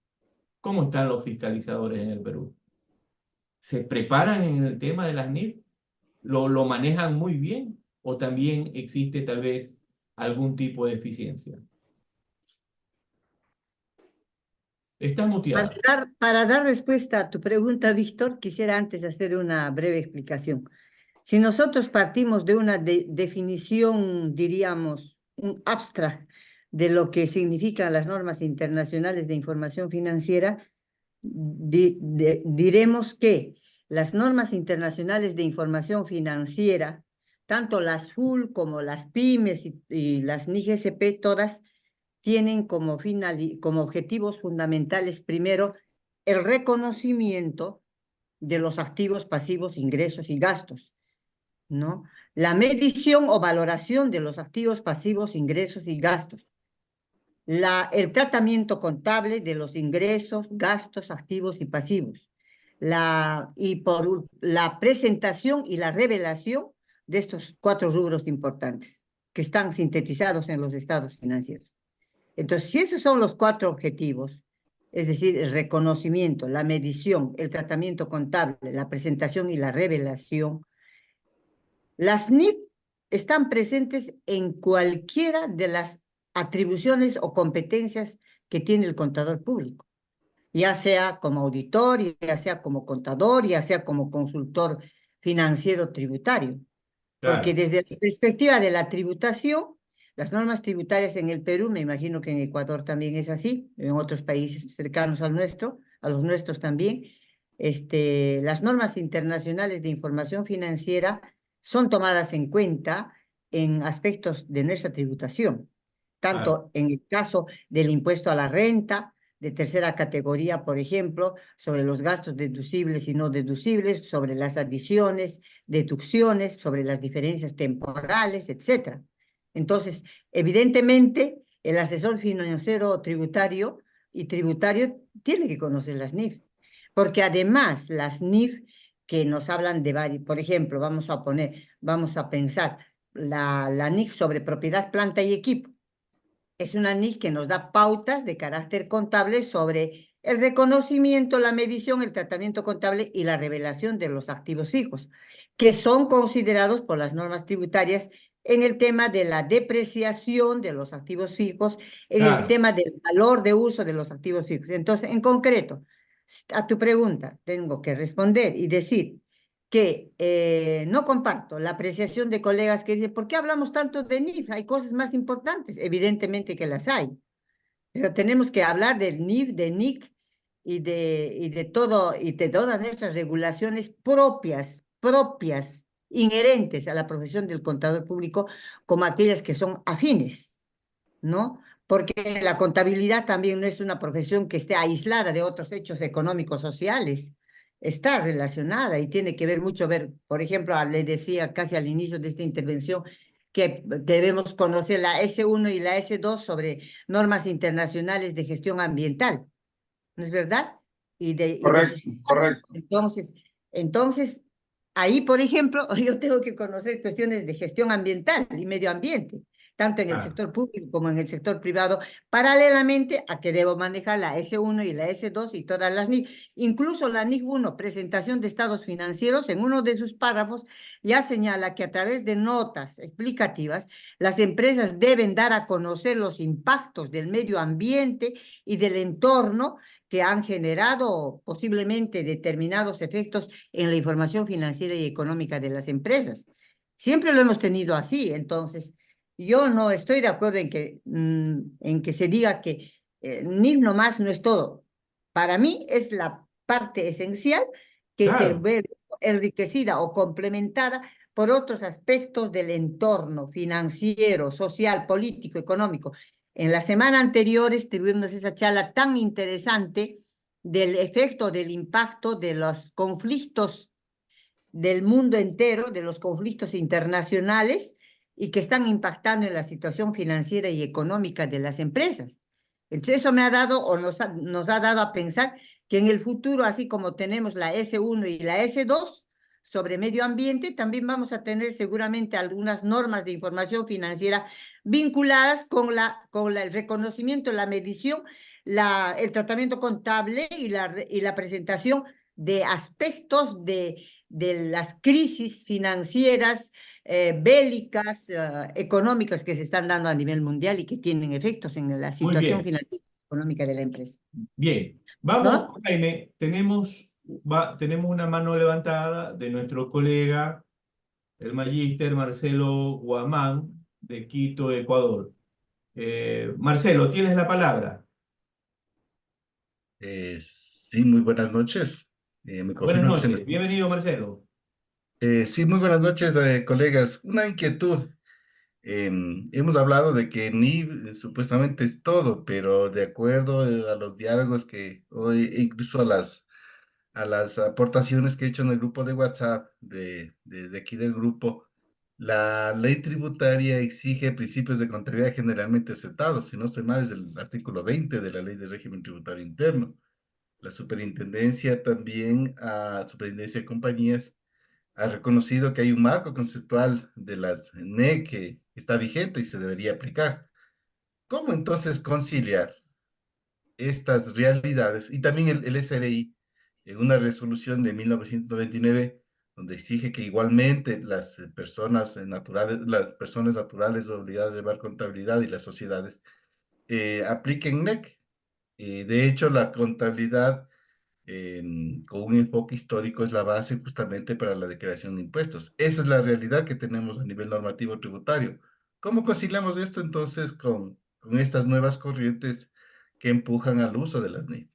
¿Cómo están los fiscalizadores en el Perú? ¿Se preparan en el tema de las NIF? ¿Lo manejan muy bien? ¿O también existe tal vez algún tipo de eficiencia? Estás muteada. Para dar respuesta a tu pregunta, Víctor, quisiera antes hacer una breve explicación. Si nosotros partimos de una definición, diríamos, un abstract de lo que significan las normas internacionales de información financiera, diremos que las normas internacionales de información financiera, tanto las FUL como las PYMES y las NIGSP, todas tienen como objetivos fundamentales, primero, el reconocimiento de los activos, pasivos, ingresos y gastos, ¿no? La medición o valoración de los activos, pasivos, ingresos y gastos. El tratamiento contable de los ingresos, gastos, activos y pasivos. Por la presentación y la revelación de estos 4 rubros importantes que están sintetizados en los estados financieros. Entonces, si esos son los 4 objetivos, es decir, el reconocimiento, la medición, el tratamiento contable, la presentación y la revelación, las NIF están presentes en cualquiera de las atribuciones o competencias que tiene el contador público, ya sea como auditor, ya sea como contador, ya sea como consultor financiero tributario. Porque desde la perspectiva de la tributación, las normas tributarias en el Perú, me imagino que en Ecuador también es así, en otros países cercanos al nuestro, a los nuestros también, las normas internacionales de información financiera son tomadas en cuenta en aspectos de nuestra tributación, tanto en el caso del impuesto a la renta, de tercera categoría, por ejemplo, sobre los gastos deducibles y no deducibles, sobre las adiciones, deducciones, sobre las diferencias temporales, etc. Entonces, evidentemente, el asesor financiero tributario tiene que conocer las NIF, porque además las NIF que nos hablan de varios, por ejemplo, vamos a pensar la NIF sobre propiedad, planta y equipo. Es una NIF que nos da pautas de carácter contable sobre el reconocimiento, la medición, el tratamiento contable y la revelación de los activos fijos, que son considerados por las normas tributarias en el tema de la depreciación de los activos fijos, en el tema del valor de uso de los activos fijos. Entonces, en concreto, a tu pregunta tengo que responder y decir que no comparto la apreciación de colegas que dicen, ¿por qué hablamos tanto de NIF? Hay cosas más importantes, evidentemente que las hay, pero tenemos que hablar del NIF, de NIC y de todo, y de todas nuestras regulaciones propias, inherentes a la profesión del contador público, como aquellas que son afines, ¿no? Porque la contabilidad también no es una profesión que esté aislada de otros hechos económicos sociales, está relacionada y tiene que ver mucho, por ejemplo, le decía casi al inicio de esta intervención que debemos conocer la S1 y la S2 sobre normas internacionales de gestión ambiental, ¿no es verdad? Y de sus Correcto, impactos. correcto. Entonces, ahí, por ejemplo, yo tengo que conocer cuestiones de gestión ambiental y medio ambiente, tanto en el Ah, sector público como en el sector privado, paralelamente a que debo manejar la S1 y la S2 y todas las NIC. Incluso la NIC 1, presentación de estados financieros, en uno de sus párrafos ya señala que a través de notas explicativas, las empresas deben dar a conocer los impactos del medio ambiente y del entorno que han generado posiblemente determinados efectos en la información financiera y económica de las empresas. Siempre lo hemos tenido así, entonces yo no estoy de acuerdo en que se diga que NIF nomás no es todo. Para mí es la parte esencial que se claro. ve enriquecida o complementada por otros aspectos del entorno financiero, social, político, económico. En la semana anterior tuvimos esa charla tan interesante del efecto, del impacto de los conflictos del mundo entero, de los conflictos internacionales y que están impactando en la situación financiera y económica de las empresas. Entonces eso me ha dado o nos ha dado a pensar que en el futuro, así como tenemos la S1 y la S2 sobre medio ambiente, también vamos a tener seguramente algunas normas de información financiera vinculadas con el reconocimiento, la medición, el tratamiento contable y la presentación de aspectos de las crisis financieras, bélicas, económicas que se están dando a nivel mundial y que tienen efectos en la Muy situación bien, financiera y económica de la empresa. bien. Vamos, ¿No? Jaime, tenemos una mano levantada de nuestro colega, el magíster Marcelo Guamán, de Quito, Ecuador. Marcelo, tienes la palabra. Sí, muy buenas noches. Me Buenas confirman que se me... noches. Bienvenido, Marcelo. Sí, muy buenas noches, colegas. Una inquietud. Hemos hablado de que NIV supuestamente es todo, pero de acuerdo a los diálogos que hoy, e incluso a las aportaciones que he hecho en el grupo de WhatsApp de aquí del grupo, la ley tributaria exige principios de contabilidad generalmente aceptados. Si no estoy mal, es el artículo 20 de la ley de régimen tributario interno. La superintendencia también, superintendencia de compañías, ha reconocido que hay un marco conceptual de las NE que está vigente y se debería aplicar. ¿Cómo entonces conciliar estas realidades? Y también el SRI, en una resolución de 1999, donde exige que igualmente las las personas naturales obligadas a llevar contabilidad y las sociedades apliquen NEC. De hecho, la contabilidad con un enfoque histórico es la base justamente para la declaración de impuestos. Esa es la realidad que tenemos a nivel normativo tributario. ¿Cómo conciliamos esto entonces con estas nuevas corrientes que empujan al uso de las NIF?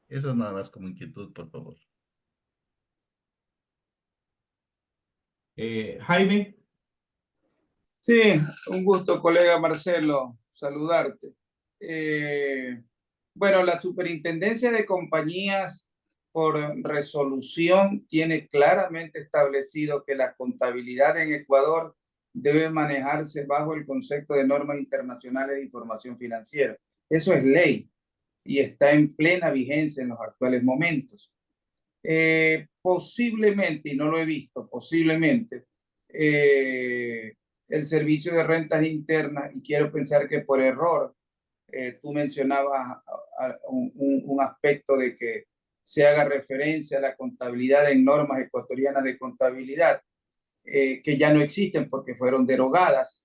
Eso es nada más como inquietud, por favor. Jaime, Sí, un gusto, colega Marcelo, saludarte. Eh, bueno, la Superintendencia de Compañías por resolución tiene claramente establecido que la contabilidad en Ecuador debe manejarse bajo el concepto de normas internacionales de información financiera. Eso es ley y está en plena vigencia en los actuales momentos. Posiblemente, y no lo he visto, posiblemente, el servicio de rentas internas, y quiero pensar que por error, tú mencionabas un aspecto de que se haga referencia a la contabilidad en normas ecuatorianas de contabilidad, que ya no existen porque fueron derogadas.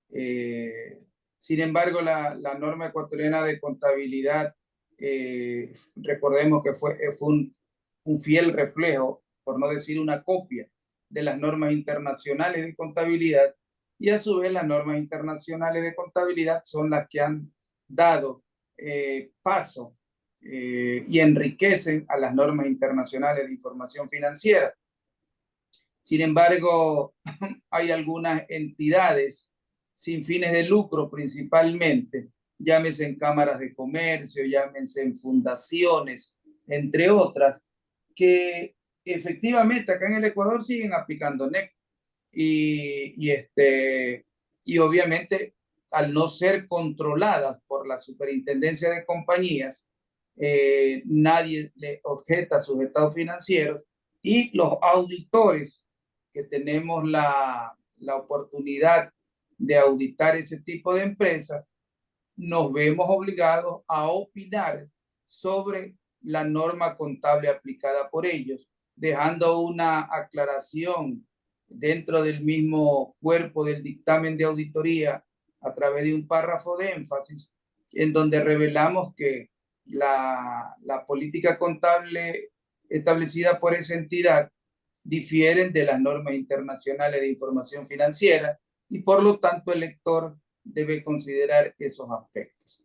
Sin embargo, la norma ecuatoriana de contabilidad, recordemos que fue un fiel reflejo por no decir una copia de las normas internacionales de contabilidad, y a su vez las normas internacionales de contabilidad son las que han dado paso y enriquecen a las normas internacionales de información financiera. Sin embargo, hay algunas entidades sin fines de lucro principalmente, llámese en cámaras de comercio, llámense en fundaciones, entre otras, que efectivamente acá en el Ecuador siguen aplicando NEC y obviamente al no ser controladas por la Superintendencia de Compañías, nadie le objeta sus estados financieros y los auditores que tenemos la oportunidad de auditar ese tipo de empresas, nos vemos obligados a opinar sobre la norma contable aplicada por ellos, dejando una aclaración dentro del mismo cuerpo del dictamen de auditoría a través de un párrafo de énfasis, en donde revelamos que la política contable establecida por esa entidad difieren de las normas internacionales de información financiera y por lo tanto el lector debe considerar esos aspectos.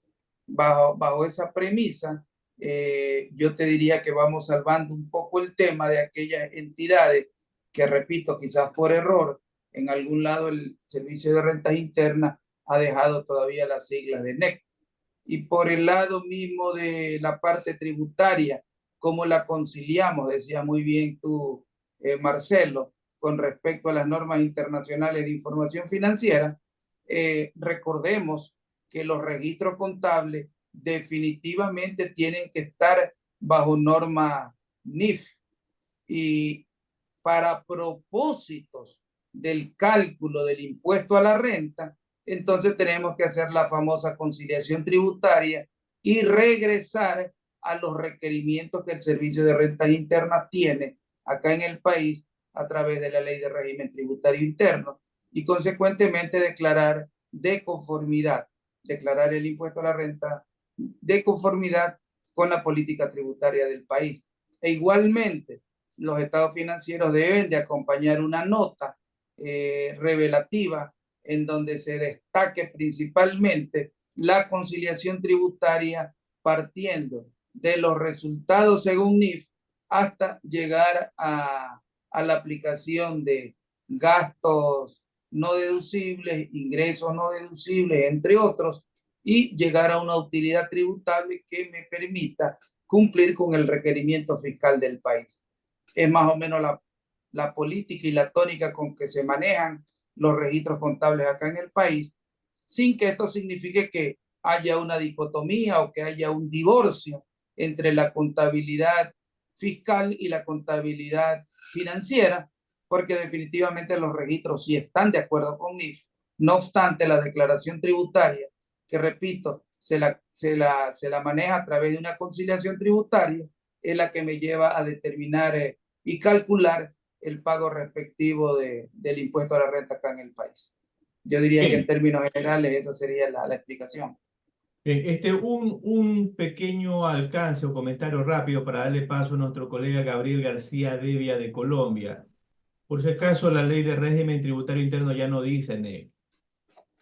Bajo esa premisa, yo te diría que vamos salvando un poco el tema de aquellas entidades que, repito, quizás por error, en algún lado el Servicio de Rentas Internas ha dejado todavía las siglas de NEC. Y por el lado mismo de la parte tributaria, ¿cómo la conciliamos? Decía muy bien tú, Marcelo, con respecto a las normas internacionales de información financiera. Recordemos que los registros contables definitivamente tienen que estar bajo norma NIF y para propósitos del cálculo del impuesto a la renta, entonces tenemos que hacer la famosa conciliación tributaria y regresar a los requerimientos que el Servicio de Rentas Internas tiene acá en el país a través de la Ley de Régimen Tributario Interno y consecuentemente declarar de conformidad, declarar el impuesto a la renta de conformidad con la política tributaria del país. E igualmente, los estados financieros deben de acompañar una nota revelativa en donde se destaque principalmente la conciliación tributaria partiendo de los resultados según NIF hasta llegar a la aplicación de gastos no deducibles, ingresos no deducibles, entre otros, y llegar a una utilidad tributable que me permita cumplir con el requerimiento fiscal del país. Es más o menos la política y la tónica con que se manejan los registros contables acá en el país, sin que esto signifique que haya una dicotomía o que haya un divorcio entre la contabilidad fiscal y la contabilidad financiera, porque definitivamente los registros sí están de acuerdo con NIF. No obstante, la declaración tributaria, que repito, se la maneja a través de una conciliación tributaria, es la que me lleva a determinar y calcular el pago respectivo del impuesto a la renta acá en el país. Yo diría que en términos generales esa sería la explicación. Un pequeño alcance o comentario rápido para darle paso a nuestro colega Gabriel García Devia de Colombia. Por si acaso, la Ley de Régimen Tributario Interno ya no dice NEC,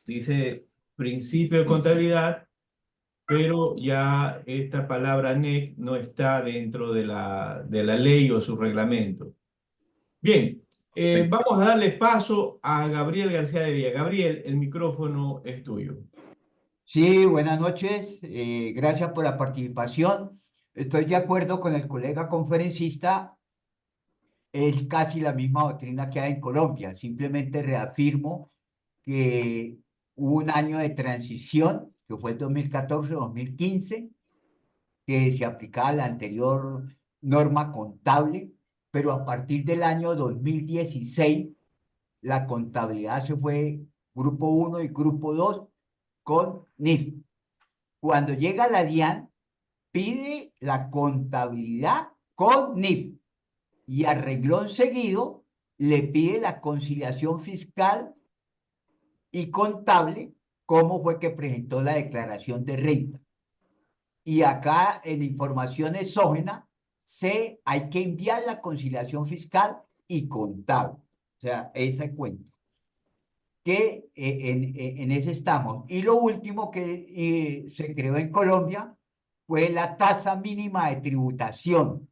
dice principio de contabilidad, pero ya esta palabra NEC no está dentro de la ley o su reglamento. Bien, vamos a darle paso a Gabriel García Devia. Gabriel, el micrófono es tuyo. Sí, buenas noches. Gracias por la participación. Estoy de acuerdo con el colega conferencista. Es casi la misma doctrina que hay en Colombia. Simplemente reafirmo que hubo un año de transición, que fue el 2014-2015, que se aplicaba la anterior norma contable, pero a partir del año 2016, la contabilidad se fue grupo 1 y grupo 2 con NIF. Cuando llega la DIAN, pide la contabilidad con NIF y a renglón seguido le pide la conciliación fiscal y contable, cómo fue que presentó la declaración de renta. Y acá en información exógena C, hay que enviar la conciliación fiscal y contable. O sea, ese cuento. Que en ese estamos. Y lo último que se creó en Colombia fue la tasa mínima de tributación,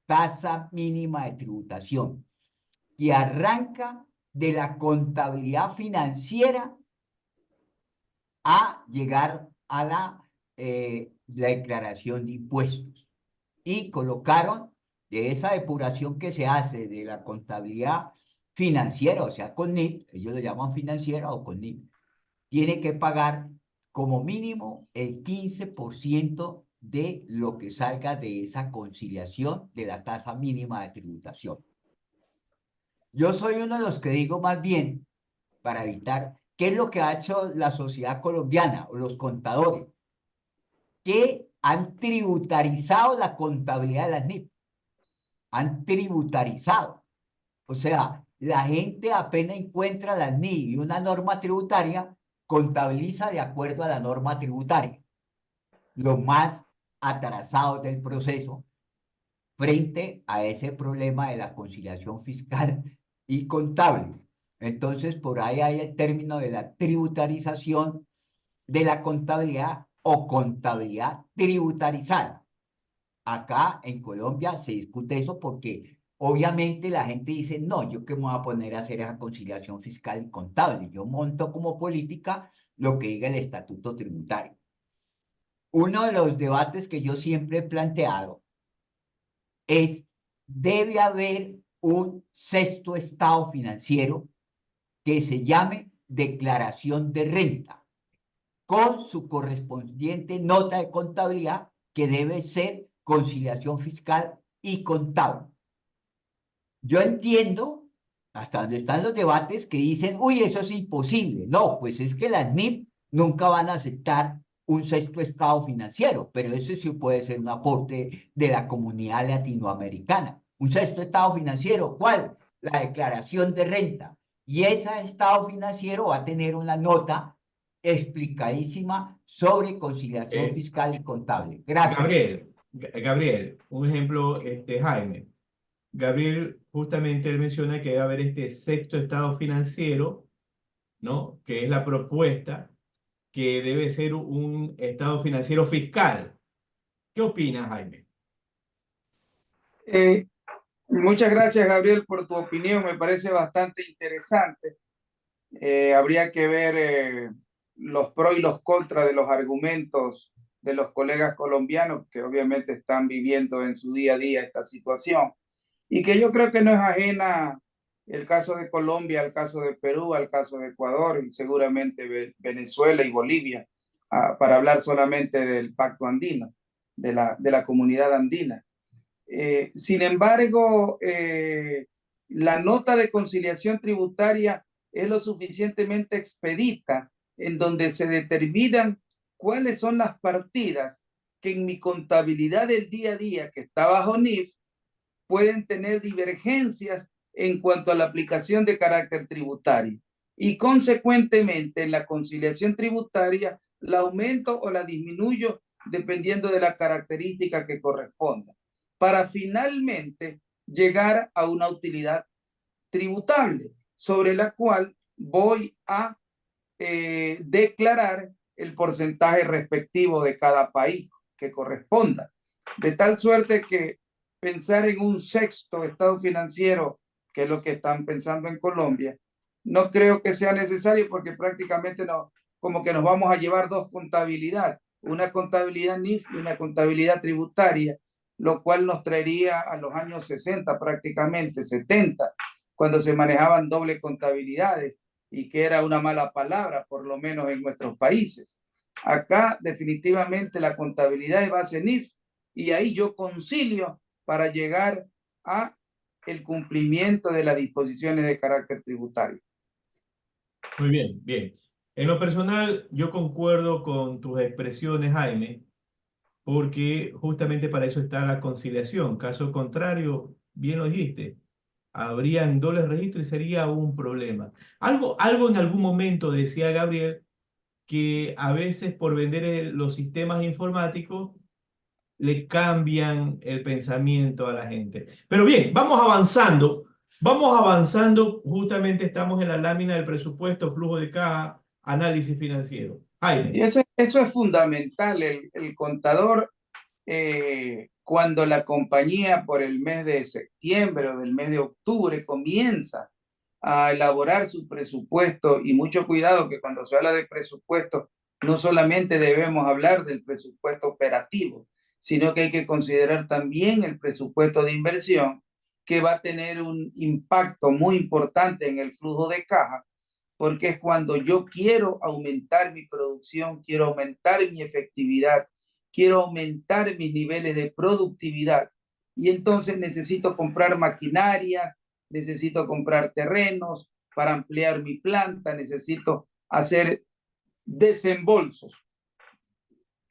y arranca de la contabilidad financiera a llegar a la declaración de impuestos. Y colocaron de esa depuración que se hace de la contabilidad financiera, o sea, con NIP, ellos lo llaman financiera o con NIP, tiene que pagar como mínimo el 15% de lo que salga de esa conciliación de la tasa mínima de tributación. Yo soy uno de los que digo más bien, para evitar, ¿qué es lo que ha hecho la sociedad colombiana o los contadores? Que han tributarizado la contabilidad de las NIP. Han tributarizado. O sea, la gente apenas encuentra las NIP y una norma tributaria, contabiliza de acuerdo a la norma tributaria. Los más atrasados del proceso frente a ese problema de la conciliación fiscal y contable. Entonces, por ahí hay el término de la tributarización de la contabilidad o contabilidad tributarizada. Acá en Colombia se discute eso porque obviamente la gente dice, no, yo qué me voy a poner a hacer esa conciliación fiscal y contable. Yo monto como política lo que diga el estatuto tributario. Uno de los debates que yo siempre he planteado es, debe haber un sexto estado financiero que se llame declaración de renta, con su correspondiente nota de contabilidad que debe ser conciliación fiscal y contable. Yo entiendo hasta donde están los debates que dicen, uy, eso es imposible. No, pues es que las NIP nunca van a aceptar un sexto estado financiero, pero eso sí puede ser un aporte de la comunidad latinoamericana. Un sexto estado financiero, ¿cuál? La declaración de renta. Y ese estado financiero va a tener una nota explicadísima sobre conciliación fiscal y contable. Gracias. Gabriel, un ejemplo, Jaime. Gabriel, justamente él menciona que debe haber este sexto estado financiero, ¿no? Que es la propuesta, que debe ser un estado financiero fiscal. ¿Qué opinas, Jaime? Muchas gracias, Gabriel, por tu opinión. Me parece bastante interesante. Habría que ver los pros y los contras de los argumentos de los colegas colombianos que obviamente están viviendo en su día a día esta situación y que yo creo que no es ajena el caso de Colombia, al caso de Perú, al caso de Ecuador y seguramente Venezuela y Bolivia, para hablar solamente del Pacto Andino, de la comunidad andina. Sin embargo, la nota de conciliación tributaria es lo suficientemente expedita en donde se determinan cuáles son las partidas que en mi contabilidad del día a día, que está bajo NIF, pueden tener divergencias en cuanto a la aplicación de carácter tributario. Y consecuentemente, en la conciliación tributaria, la aumento o la disminuyo dependiendo de la característica que corresponda, para finalmente llegar a una utilidad tributable, sobre la cual voy a declarar el porcentaje respectivo de cada país que corresponda. De tal suerte que pensar en un sexto estado financiero, que es lo que están pensando en Colombia, no creo que sea necesario porque prácticamente no, como que nos vamos a llevar dos contabilidades, una contabilidad NIF y una contabilidad tributaria, lo cual nos traería a los años 60 prácticamente, 70, cuando se manejaban doble contabilidades y que era una mala palabra, por lo menos en nuestros países. Acá definitivamente la contabilidad es base NIF y ahí yo concilio para llegar a el cumplimiento de las disposiciones de carácter tributario. Muy bien, bien. En lo personal, yo concuerdo con tus expresiones, Jaime, porque justamente para eso está la conciliación. Caso contrario, bien lo dijiste, habrían dobles registros y sería un problema. Algo en algún momento decía Gabriel que a veces por vender los sistemas informáticos le cambian el pensamiento a la gente. Pero bien, vamos avanzando, justamente estamos en la lámina del presupuesto, flujo de caja, análisis financiero. Y Jaime. eso es fundamental. El contador, cuando la compañía por el mes de septiembre o del mes de octubre comienza a elaborar su presupuesto, y mucho cuidado que cuando se habla de presupuesto, no solamente debemos hablar del presupuesto operativo, sino que hay que considerar también el presupuesto de inversión, que va a tener un impacto muy importante en el flujo de caja, porque es cuando yo quiero aumentar mi producción, quiero aumentar mi efectividad, quiero aumentar mis niveles de productividad. Y entonces necesito comprar maquinarias, necesito comprar terrenos para ampliar mi planta, necesito hacer desembolsos.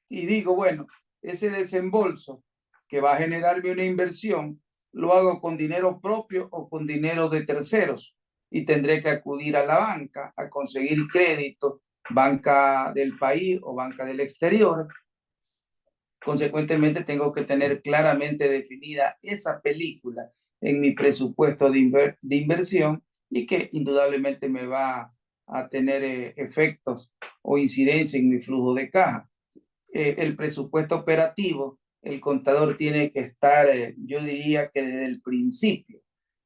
Y digo, bueno, ese desembolso que va a generarme una inversión, lo hago con dinero propio o con dinero de terceros, y tendré que acudir a la banca a conseguir crédito, banca del país o banca del exterior. Consecuentemente, tengo que tener claramente definida esa película en mi presupuesto de inversión, y que indudablemente me va a tener efectos o incidencia en mi flujo de caja. El presupuesto operativo, el contador tiene que estar, yo diría que desde el principio,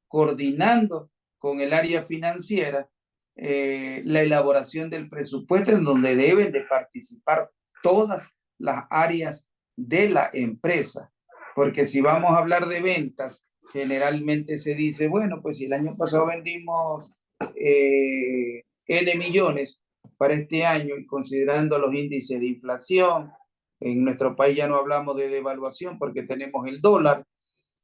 coordinando con el área financiera la elaboración del presupuesto, en donde deben de participar todas las áreas de la empresa. Porque si vamos a hablar de ventas, generalmente se dice, bueno, pues si el año pasado vendimos N millones, para este año, y considerando los índices de inflación, en nuestro país ya no hablamos de devaluación porque tenemos el dólar,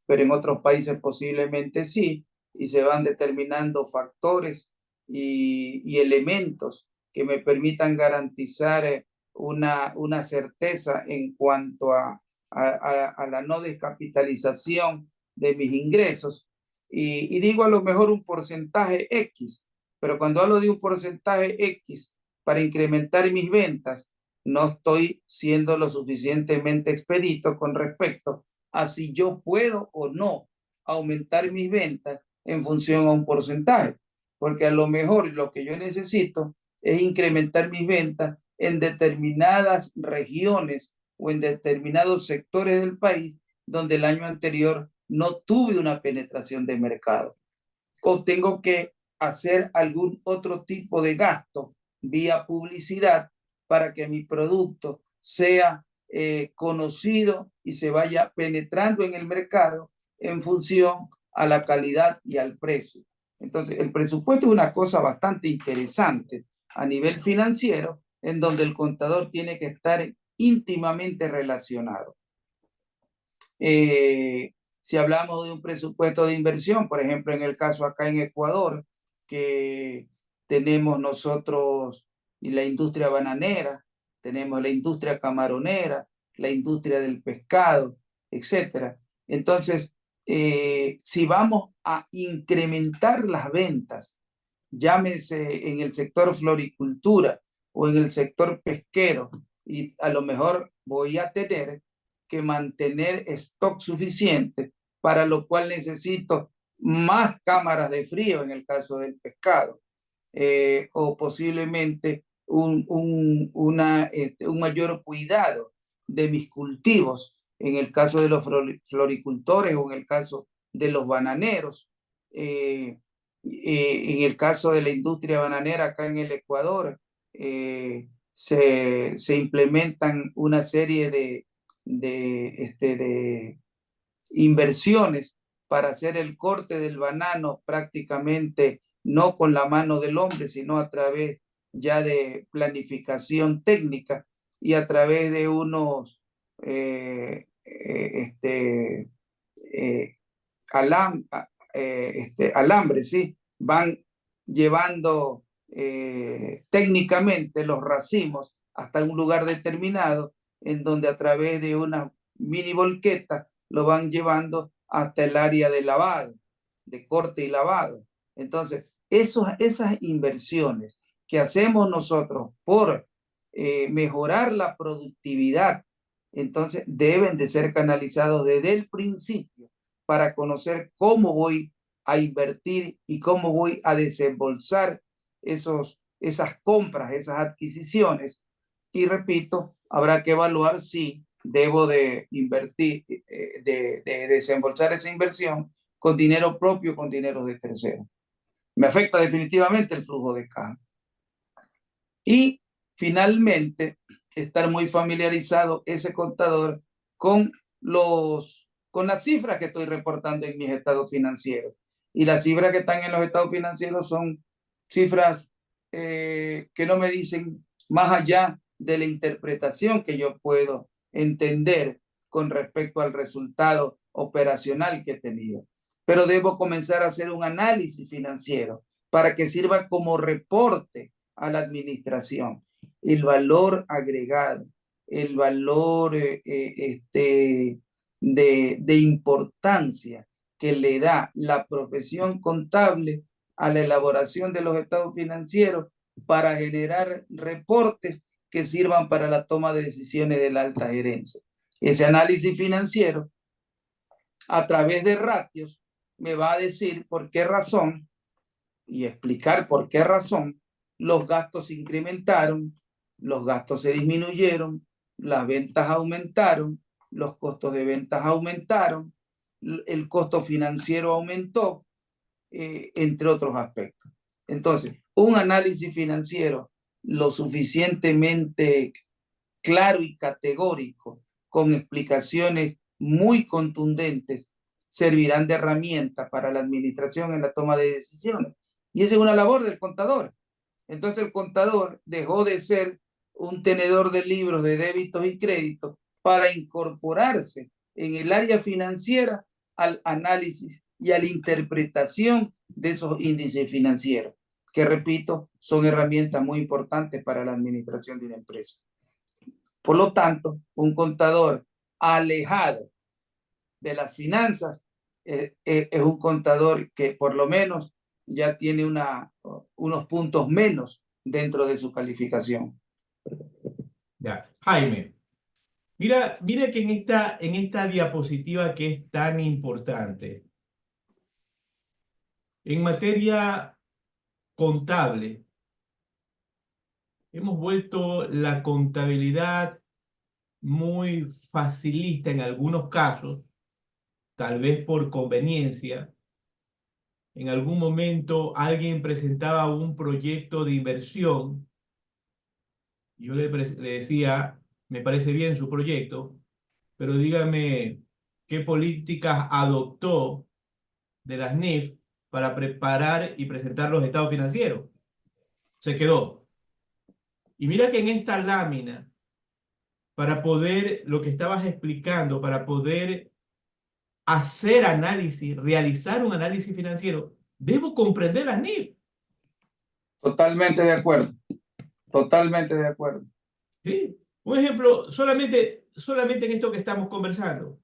pero en otros países posiblemente sí, y se van determinando factores y elementos que me permitan garantizar una certeza en cuanto a la no descapitalización de mis ingresos. Y digo a lo mejor un porcentaje X, pero cuando hablo de un porcentaje X para incrementar mis ventas, no estoy siendo lo suficientemente expedito con respecto a si yo puedo o no aumentar mis ventas en función a un porcentaje, porque a lo mejor lo que yo necesito es incrementar mis ventas en determinadas regiones o en determinados sectores del país donde el año anterior no tuve una penetración de mercado, o tengo que hacer algún otro tipo de gasto vía publicidad para que mi producto sea conocido y se vaya penetrando en el mercado en función a la calidad y al precio. Entonces, el presupuesto es una cosa bastante interesante a nivel financiero, en donde el contador tiene que estar íntimamente relacionado. Si hablamos de un presupuesto de inversión, por ejemplo, en el caso acá en Ecuador, que tenemos nosotros y la industria bananera, tenemos la industria camaronera, la industria del pescado, etcétera. Entonces, si vamos a incrementar las ventas, llámese en el sector floricultura o en el sector pesquero, y a lo mejor voy a tener que mantener stock suficiente, para lo cual necesito más cámaras de frío en el caso del pescado, o posiblemente un mayor cuidado de mis cultivos en el caso de los floricultores o en el caso de los bananeros. En el caso de la industria bananera acá en el Ecuador, se implementan una serie de inversiones para hacer el corte del banano, prácticamente no con la mano del hombre, sino a través ya de planificación técnica y a través de unos alambres, ¿sí? Van llevando técnicamente los racimos hasta un lugar determinado, en donde a través de una mini volqueta lo van llevando hasta el área de lavado, de corte y lavado. Entonces, esas inversiones que hacemos nosotros por mejorar la productividad Entonces deben de ser canalizados desde el principio para conocer cómo voy a invertir y cómo voy a desembolsar esas compras, esas adquisiciones. Y repito, habrá que evaluar si debo de invertir, de desembolsar esa inversión con dinero propio o con dinero de tercero. Me afecta definitivamente el flujo de caja. Y finalmente, estar muy familiarizado ese contador con las cifras que estoy reportando en mis estados financieros. Y las cifras que están en los estados financieros son cifras que no me dicen más allá de la interpretación que yo puedo entender con respecto al resultado operacional que he tenido. Pero debo comenzar a hacer un análisis financiero para que sirva como reporte a la administración. El valor agregado, el valor de importancia que le da la profesión contable a la elaboración de los estados financieros para generar reportes que sirvan para la toma de decisiones de la alta gerencia. Ese análisis financiero, a través de ratios, me va a decir por qué razón y explicar por qué razón los gastos se incrementaron, los gastos se disminuyeron, las ventas aumentaron, los costos de ventas aumentaron, el costo financiero aumentó, entre otros aspectos. Entonces, un análisis financiero lo suficientemente claro y categórico, con explicaciones muy contundentes, servirán de herramienta para la administración en la toma de decisiones. Y esa es una labor del contador. Entonces el contador dejó de ser un tenedor de libros de débitos y créditos para incorporarse en el área financiera al análisis y a la interpretación de esos índices financieros, que repito, son herramientas muy importantes para la administración de una empresa. Por lo tanto, un contador alejado de las finanzas es un contador que por lo menos ya tiene unos puntos menos dentro de su calificación. Ya. Jaime, mira que en esta diapositiva que es tan importante, en materia contable, hemos vuelto la contabilidad muy facilista en algunos casos, tal vez por conveniencia. En algún momento alguien presentaba un proyecto de inversión. Yo le decía, me parece bien su proyecto, pero dígame qué políticas adoptó de las NIF para preparar y presentar los estados financieros. Se quedó. Y mira que en esta lámina, para poder, lo que estabas explicando, para poder hacer análisis, realizar un análisis financiero, debo comprender las NIF. Totalmente de acuerdo. Totalmente de acuerdo. ¿Sí? Un ejemplo, solamente en esto que estamos conversando.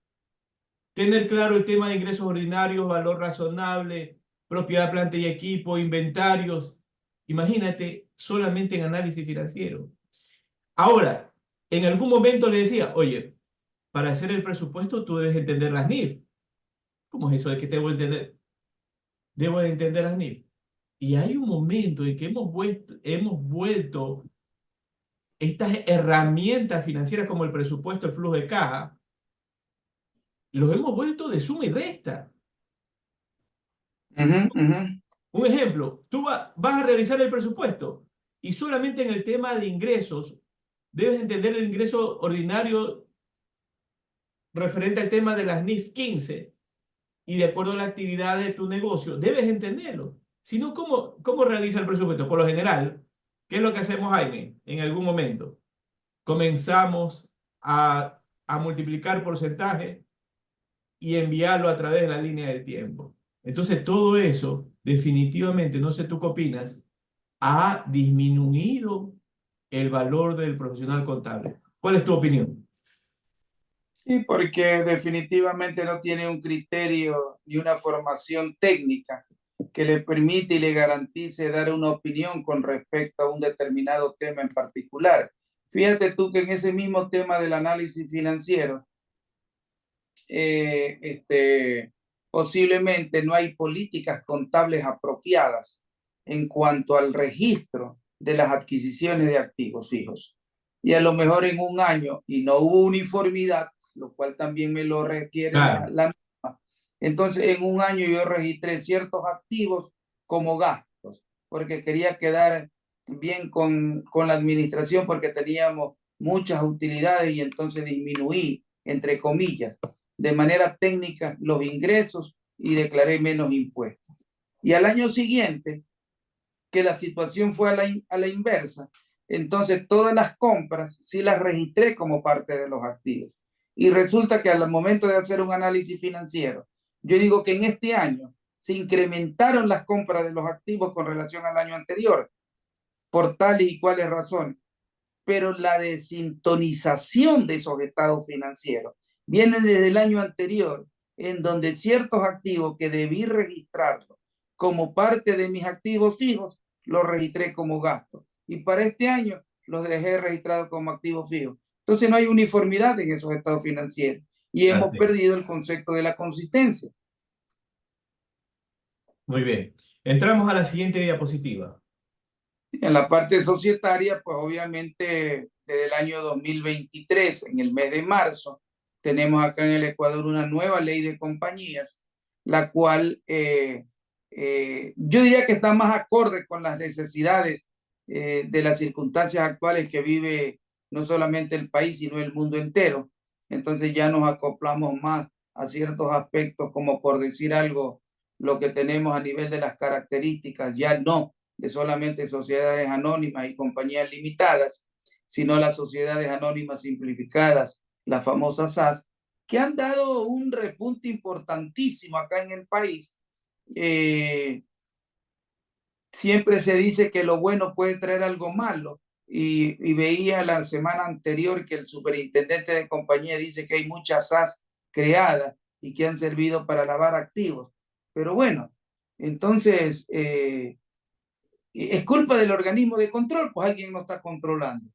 Tener claro el tema de ingresos ordinarios, valor razonable, propiedad, planta y equipo, inventarios. Imagínate, solamente en análisis financiero. Ahora, en algún momento le decía, oye, para hacer el presupuesto tú debes entender las NIF. ¿Cómo es eso de que debo entender? Debo de entender las NIF. Y hay un momento en que hemos vuelto estas herramientas financieras como el presupuesto, el flujo de caja, los hemos vuelto de suma y resta. Un ejemplo, tú vas a realizar el presupuesto y solamente en el tema de ingresos debes entender el ingreso ordinario referente al tema de las NIF 15 y de acuerdo a la actividad de tu negocio, debes entenderlo. Si no, ¿cómo realiza el presupuesto? Por lo general, ¿qué es lo que hacemos, Jaime? En algún momento comenzamos a multiplicar porcentaje y enviarlo a través de la línea del tiempo. Entonces, todo eso, definitivamente, no sé tú qué opinas, ha disminuido el valor del profesional contable. ¿Cuál es tu opinión? Sí, porque definitivamente no tiene un criterio ni una formación técnica que le permite y le garantice dar una opinión con respecto a un determinado tema en particular. Fíjate tú que en ese mismo tema del análisis financiero, posiblemente no hay políticas contables apropiadas en cuanto al registro de las adquisiciones de activos fijos. Y a lo mejor en un año, y no hubo uniformidad, lo cual también me lo requiere Claro. la norma. Entonces, en un año yo registré ciertos activos como gastos, porque quería quedar bien con la administración, porque teníamos muchas utilidades y entonces disminuí, entre comillas, de manera técnica los ingresos y declaré menos impuestos. Y al año siguiente, que la situación fue a la inversa, entonces todas las compras sí las registré como parte de los activos. Y resulta que al momento de hacer un análisis financiero, yo digo que en este año se incrementaron las compras de los activos con relación al año anterior, por tales y cuales razones. Pero la desintonización de esos estados financieros viene desde el año anterior, en donde ciertos activos que debí registrarlos como parte de mis activos fijos, los registré como gasto. Y para este año los dejé registrados como activos fijos. Entonces no hay uniformidad en esos estados financieros y hemos Así. perdido el concepto de la consistencia. Muy bien. Entramos a la siguiente diapositiva. En la parte societaria, pues obviamente desde el año 2023, en el mes de marzo, tenemos acá en el Ecuador una nueva ley de compañías, la cual yo diría que está más acorde con las necesidades de las circunstancias actuales que vive no solamente el país, sino el mundo entero. Entonces ya nos acoplamos más a ciertos aspectos, como por decir algo, lo que tenemos a nivel de las características, ya no de solamente sociedades anónimas y compañías limitadas, sino las sociedades anónimas simplificadas, las famosas SAS, que han dado un repunte importantísimo acá en el país. Siempre se dice que lo bueno puede traer algo malo, y veía la semana anterior que el superintendente de compañía dice que hay muchas SAS creadas y que han servido para lavar activos. Pero bueno, entonces es culpa del organismo de control, pues alguien no está controlando.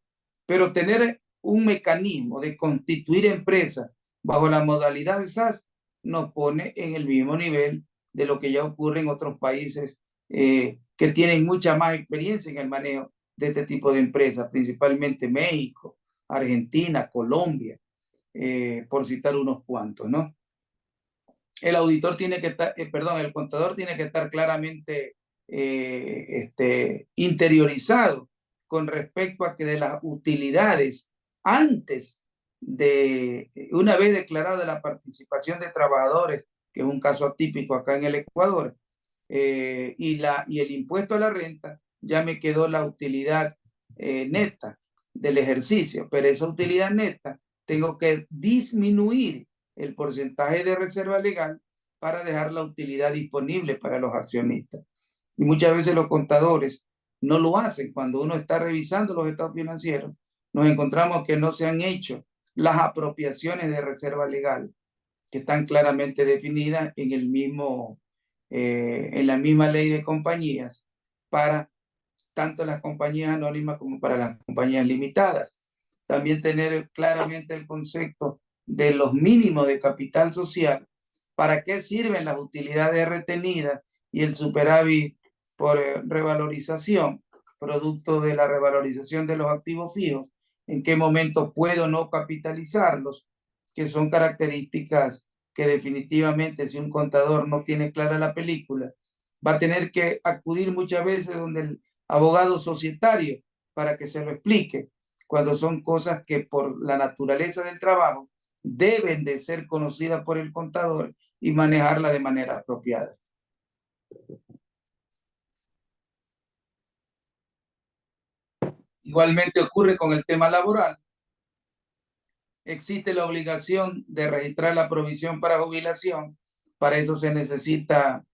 Pero tener un mecanismo de constituir empresas bajo la modalidad de SAS nos pone en el mismo nivel de lo que ya ocurre en otros países que tienen mucha más experiencia en el manejo de este tipo de empresas, principalmente México, Argentina, Colombia, por citar unos cuantos, ¿no? El auditor tiene que estar, perdón, el contador tiene que estar claramente interiorizado con respecto a que de las utilidades antes de, una vez declarada la participación de trabajadores, que es un caso atípico acá en el Ecuador, y el impuesto a la renta, ya me quedó la utilidad neta del ejercicio, pero esa utilidad neta tengo que disminuir el porcentaje de reserva legal para dejar la utilidad disponible para los accionistas. Y muchas veces los contadores no lo hacen. Cuando uno está revisando los estados financieros, nos encontramos que no se han hecho las apropiaciones de reserva legal que están claramente definidas en en la misma ley de compañías para tanto las compañías anónimas como para las compañías limitadas. También tener claramente el concepto de los mínimos de capital social, para qué sirven las utilidades retenidas y el superávit por revalorización, producto de la revalorización de los activos fijos, en qué momento puedo no capitalizarlos, que son características que definitivamente si un contador no tiene clara la película, va a tener que acudir muchas veces donde el abogado societario para que se lo explique, cuando son cosas que por la naturaleza del trabajo deben de ser conocidas por el contador y manejarla de manera apropiada. Igualmente ocurre con el tema laboral. Existe la obligación de registrar la provisión para jubilación. Para eso se necesita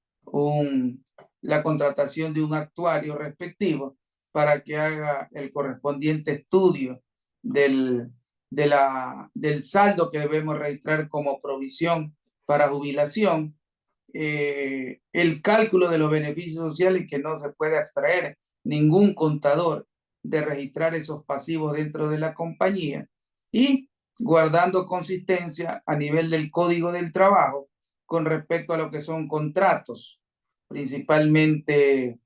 la contratación de un actuario respectivo para que haga el correspondiente estudio del saldo que debemos registrar como provisión para jubilación, el cálculo de los beneficios sociales, que no se puede extraer ningún contador de registrar esos pasivos dentro de la compañía y guardando consistencia a nivel del Código del Trabajo con respecto a lo que son contratos, principalmente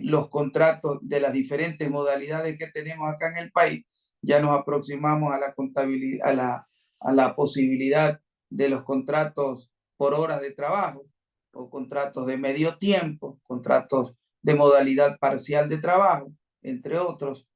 los contratos de las diferentes modalidades que tenemos acá en el país. Ya nos aproximamos a la contabilidad, a la posibilidad de los contratos por horas de trabajo o contratos de medio tiempo, contratos de modalidad parcial de trabajo, entre otros,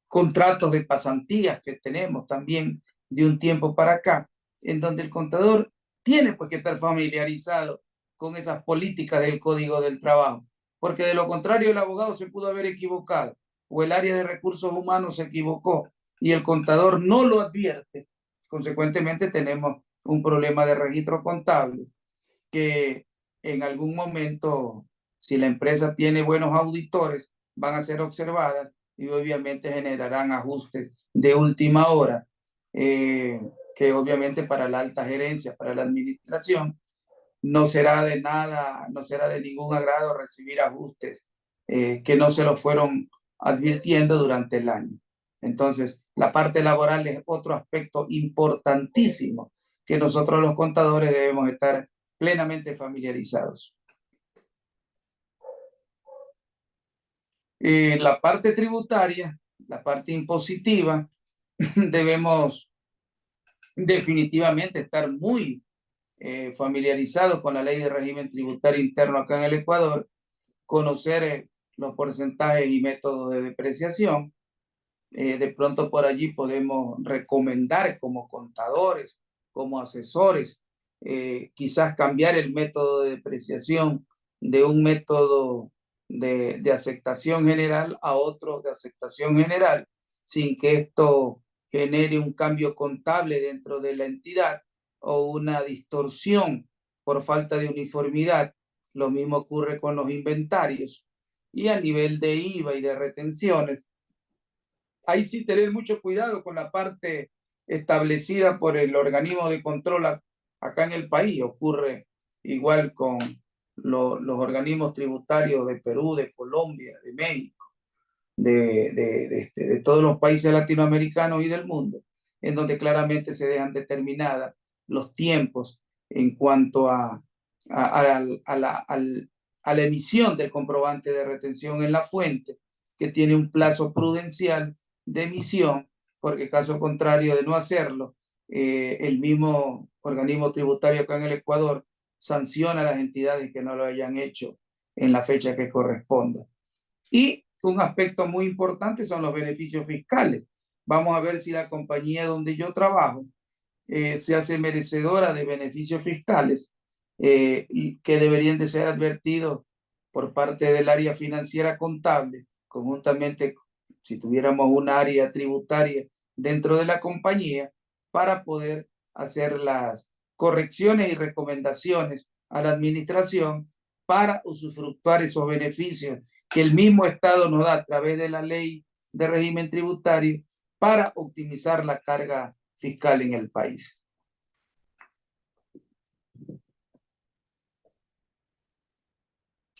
contratos de pasantías que tenemos también de un tiempo para acá, en donde el contador tiene pues que estar familiarizado con esas políticas del Código del Trabajo, porque de lo contrario el abogado se pudo haber equivocado o el área de recursos humanos se equivocó y el contador no lo advierte. Consecuentemente tenemos un problema de registro contable que en algún momento, si la empresa tiene buenos auditores, van a ser observadas y obviamente generarán ajustes de última hora, que obviamente para la alta gerencia, para la administración, no será de nada, no será de ningún agrado recibir ajustes que no se lo fueron advirtiendo durante el año. Entonces, la parte laboral es otro aspecto importantísimo que nosotros los contadores debemos estar plenamente familiarizados. La parte tributaria, la parte impositiva, debemos definitivamente estar muy familiarizados con la ley de régimen tributario interno acá en el Ecuador, conocer los porcentajes y métodos de depreciación. De pronto por allí podemos recomendar como contadores, como asesores, quizás cambiar el método de depreciación de un método de aceptación general a otro de aceptación general, sin que esto genere un cambio contable dentro de la entidad o una distorsión por falta de uniformidad. Lo mismo ocurre con los inventarios. Y a nivel de IVA y de retenciones, ahí sí tener mucho cuidado con la parte establecida por el organismo de control acá en el país. Ocurre igual con los organismos tributarios de Perú, de Colombia, de México, de todos los países latinoamericanos y del mundo, en donde claramente se dejan determinadas los tiempos en cuanto a la emisión del comprobante de retención en la fuente, que tiene un plazo prudencial de emisión, porque caso contrario de no hacerlo, el mismo organismo tributario acá en el Ecuador sanciona a las entidades que no lo hayan hecho en la fecha que corresponda. Y un aspecto muy importante son los beneficios fiscales. Vamos a ver si la compañía donde yo trabajo se hace merecedora de beneficios fiscales que deberían de ser advertidos por parte del área financiera contable, conjuntamente si tuviéramos un área tributaria dentro de la compañía, para poder hacer las correcciones y recomendaciones a la administración para usufructuar esos beneficios que el mismo Estado nos da a través de la ley de régimen tributario para optimizar la carga fiscal en el país.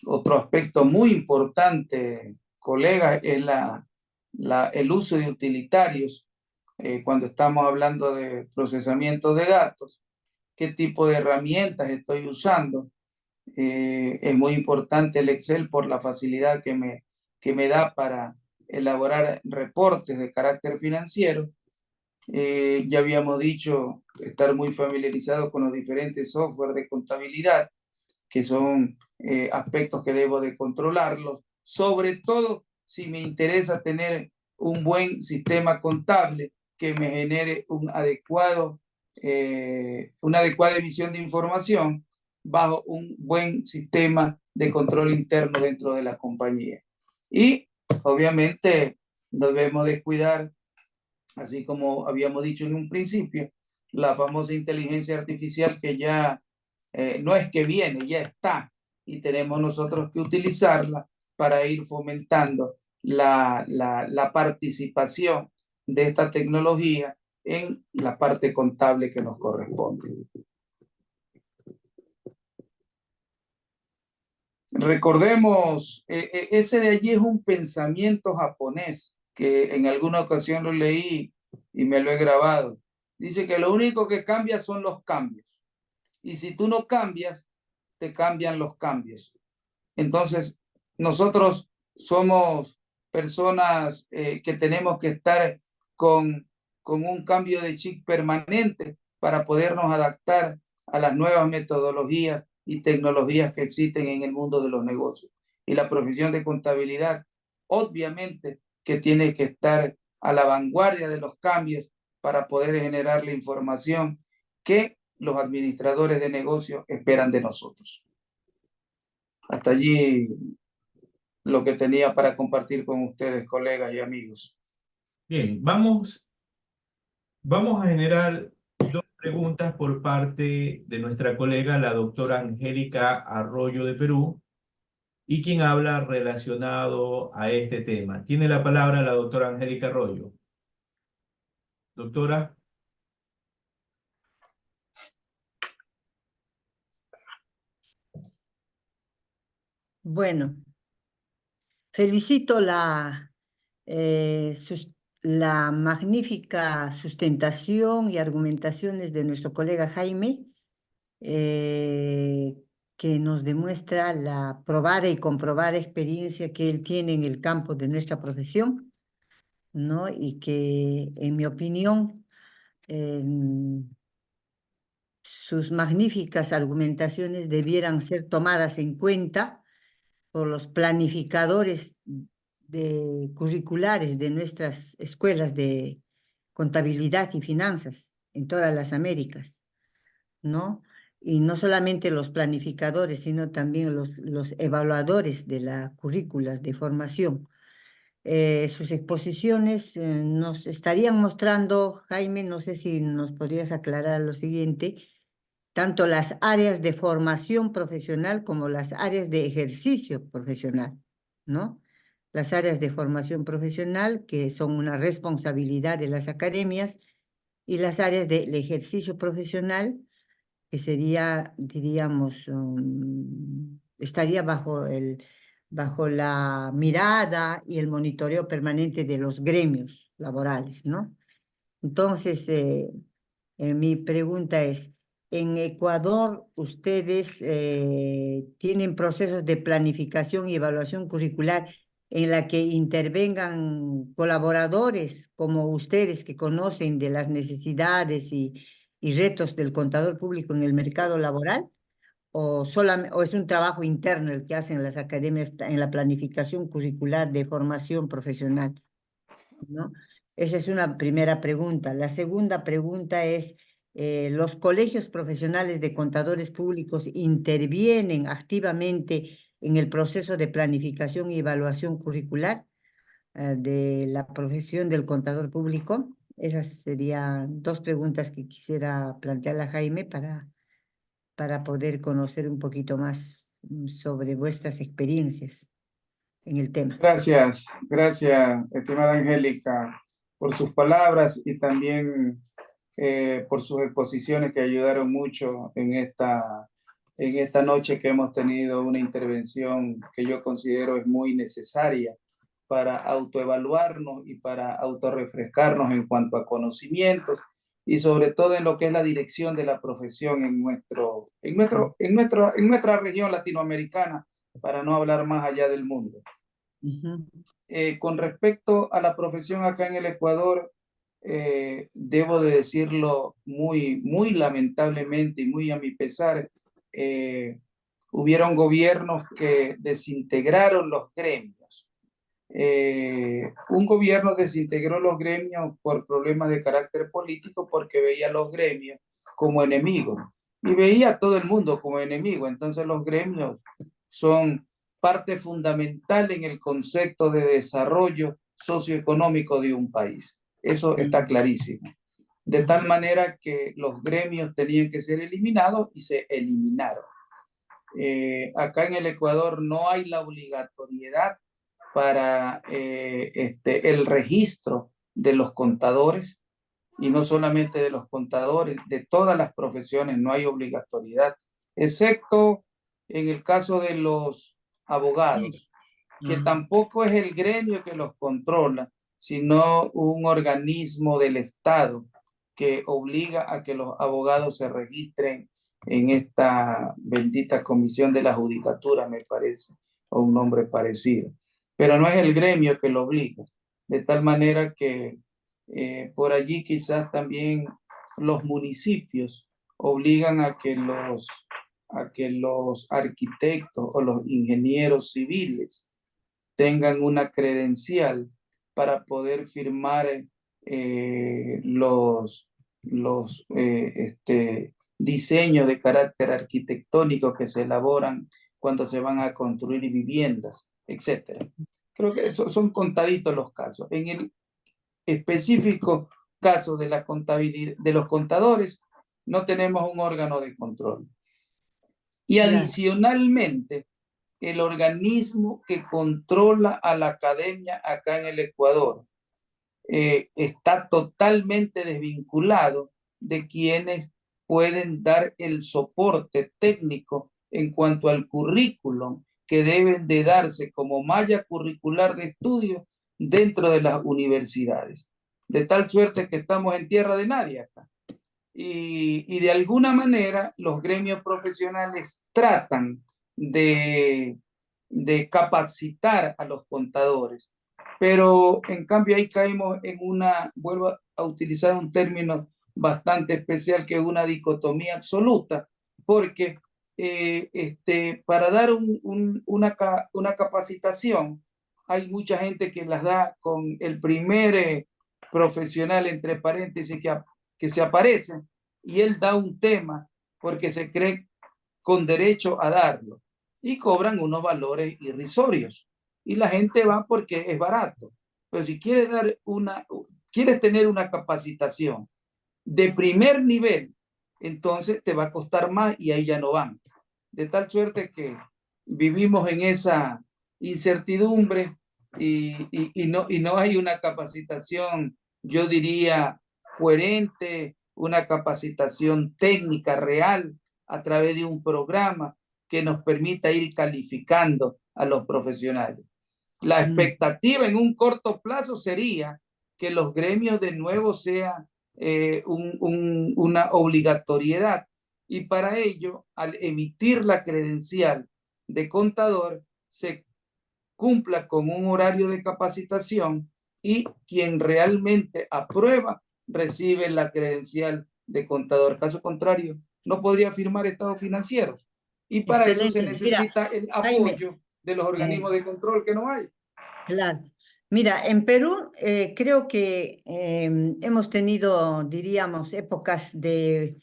Otro aspecto muy importante, colegas, es el uso de utilitarios cuando estamos hablando de procesamiento de datos. ¿Qué tipo de herramientas estoy usando? Es muy importante el Excel por la facilidad que me da para elaborar reportes de carácter financiero. Ya habíamos dicho estar muy familiarizado con los diferentes software de contabilidad, que son aspectos que debo de controlarlos, sobre todo si me interesa tener un buen sistema contable que me genere una adecuada emisión de información bajo un buen sistema de control interno dentro de la compañía. Y obviamente debemos descuidar, así como habíamos dicho en un principio, la famosa inteligencia artificial que ya no es que viene, ya está, y tenemos nosotros que utilizarla para ir fomentando la participación de esta tecnología en la parte contable que nos corresponde. Recordemos, ese de allí es un pensamiento japonés que en alguna ocasión lo leí y me lo he grabado. Dice que lo único que cambia son los cambios. Y si tú no cambias, te cambian los cambios. Entonces, nosotros somos personas que tenemos que estar con un cambio de chip permanente para podernos adaptar a las nuevas metodologías y tecnologías que existen en el mundo de los negocios. Y la profesión de contabilidad, obviamente, que tiene que estar a la vanguardia de los cambios para poder generar la información que los administradores de negocios esperan de nosotros. Hasta allí lo que tenía para compartir con ustedes, colegas y amigos. Bien, vamos a generar dos preguntas por parte de nuestra colega, la doctora Angélica Arroyo de Perú, y quien habla relacionado a este tema. Tiene la palabra la doctora Angélica Arroyo. Doctora. Bueno, felicito la magnífica sustentación y argumentaciones de nuestro colega Jaime, que nos demuestra la probada y comprobada experiencia que él tiene en el campo de nuestra profesión, ¿no? Y que, en mi opinión, sus magníficas argumentaciones debieran ser tomadas en cuenta por los planificadores curriculares de nuestras escuelas de contabilidad y finanzas en todas las Américas, ¿no? Y no solamente los planificadores, sino también los evaluadores de las currículas de formación. Sus exposiciones nos estarían mostrando, Jaime, no sé si nos podrías aclarar lo siguiente, tanto las áreas de formación profesional como las áreas de ejercicio profesional, ¿no? Las áreas de formación profesional, que son una responsabilidad de las academias, y las áreas del ejercicio profesional, que sería, diríamos, estaría bajo la mirada y el monitoreo permanente de los gremios laborales, ¿no? Entonces, mi pregunta es, ¿en Ecuador ustedes tienen procesos de planificación y evaluación curricular en la que intervengan colaboradores como ustedes que conocen de las necesidades y retos del contador público en el mercado laboral? ¿O es un trabajo interno el que hacen las academias en la planificación curricular de formación profesional, ¿no? Esa es una primera pregunta. La segunda pregunta es, ¿los colegios profesionales de contadores públicos intervienen activamente en el proceso de planificación y evaluación curricular de la profesión del contador público? Esas serían dos preguntas que quisiera plantearle a Jaime para poder conocer un poquito más sobre vuestras experiencias en el tema. Gracias, estimada Angélica, por sus palabras y también por sus exposiciones que ayudaron mucho en esta noche que hemos tenido una intervención que yo considero es muy necesaria para autoevaluarnos y para autorrefrescarnos en cuanto a conocimientos y sobre todo en lo que es la dirección de la profesión en nuestra región latinoamericana, para no hablar más allá del mundo. Con respecto a la profesión acá en el Ecuador, debo de decirlo muy lamentablemente y muy a mi pesar, hubieron gobiernos que desintegraron los gremios. Un gobierno desintegró los gremios por problemas de carácter político porque veía a los gremios como enemigos y veía a todo el mundo como enemigo. Entonces los gremios son parte fundamental en el concepto de desarrollo socioeconómico de un país. Eso está clarísimo. De tal manera que los gremios tenían que ser eliminados y se eliminaron. Acá en el Ecuador no hay la obligatoriedad para el registro de los contadores, y no solamente de los contadores, de todas las profesiones no hay obligatoriedad, excepto en el caso de los abogados, que tampoco es el gremio que los controla, sino un organismo del Estado que obliga a que los abogados se registren en esta bendita comisión de la judicatura, me parece, o un nombre parecido. Pero no es el gremio que lo obliga, de tal manera que por allí quizás también los municipios obligan a que los arquitectos o los ingenieros civiles tengan una credencial para poder firmar los diseños de carácter arquitectónico que se elaboran cuando se van a construir viviendas, etc. Creo que son contaditos los casos. En el específico caso de la contabilidad, de los contadores, no tenemos un órgano de control. Y adicionalmente, el organismo que controla a la academia acá en el Ecuador está totalmente desvinculado de quienes pueden dar el soporte técnico en cuanto al currículum que deben de darse como malla curricular de estudio dentro de las universidades. De tal suerte que estamos en tierra de nadie acá. Y de alguna manera los gremios profesionales tratan de capacitar a los contadores, pero en cambio ahí caemos en vuelvo a utilizar un término bastante especial, que es una dicotomía absoluta, porque para dar una capacitación hay mucha gente que las da con el primer profesional, entre paréntesis, que se aparece, y él da un tema porque se cree con derecho a darlo, y cobran unos valores irrisorios, y la gente va porque es barato. Pero si quieres tener una capacitación de primer nivel, entonces te va a costar más y ahí ya no van. De tal suerte que vivimos en esa incertidumbre y no hay una capacitación, yo diría, coherente, una capacitación técnica real a través de un programa que nos permita ir calificando a los profesionales. La expectativa en un corto plazo sería que los gremios de nuevo sean una obligatoriedad, y para ello, al emitir la credencial de contador, se cumpla con un horario de capacitación y quien realmente aprueba recibe la credencial de contador. Caso contrario, no podría firmar estados financieros. Y para eso se necesita el apoyo de los organismos de control, que no hay. Claro. Mira, en Perú creo que hemos tenido, diríamos, épocas de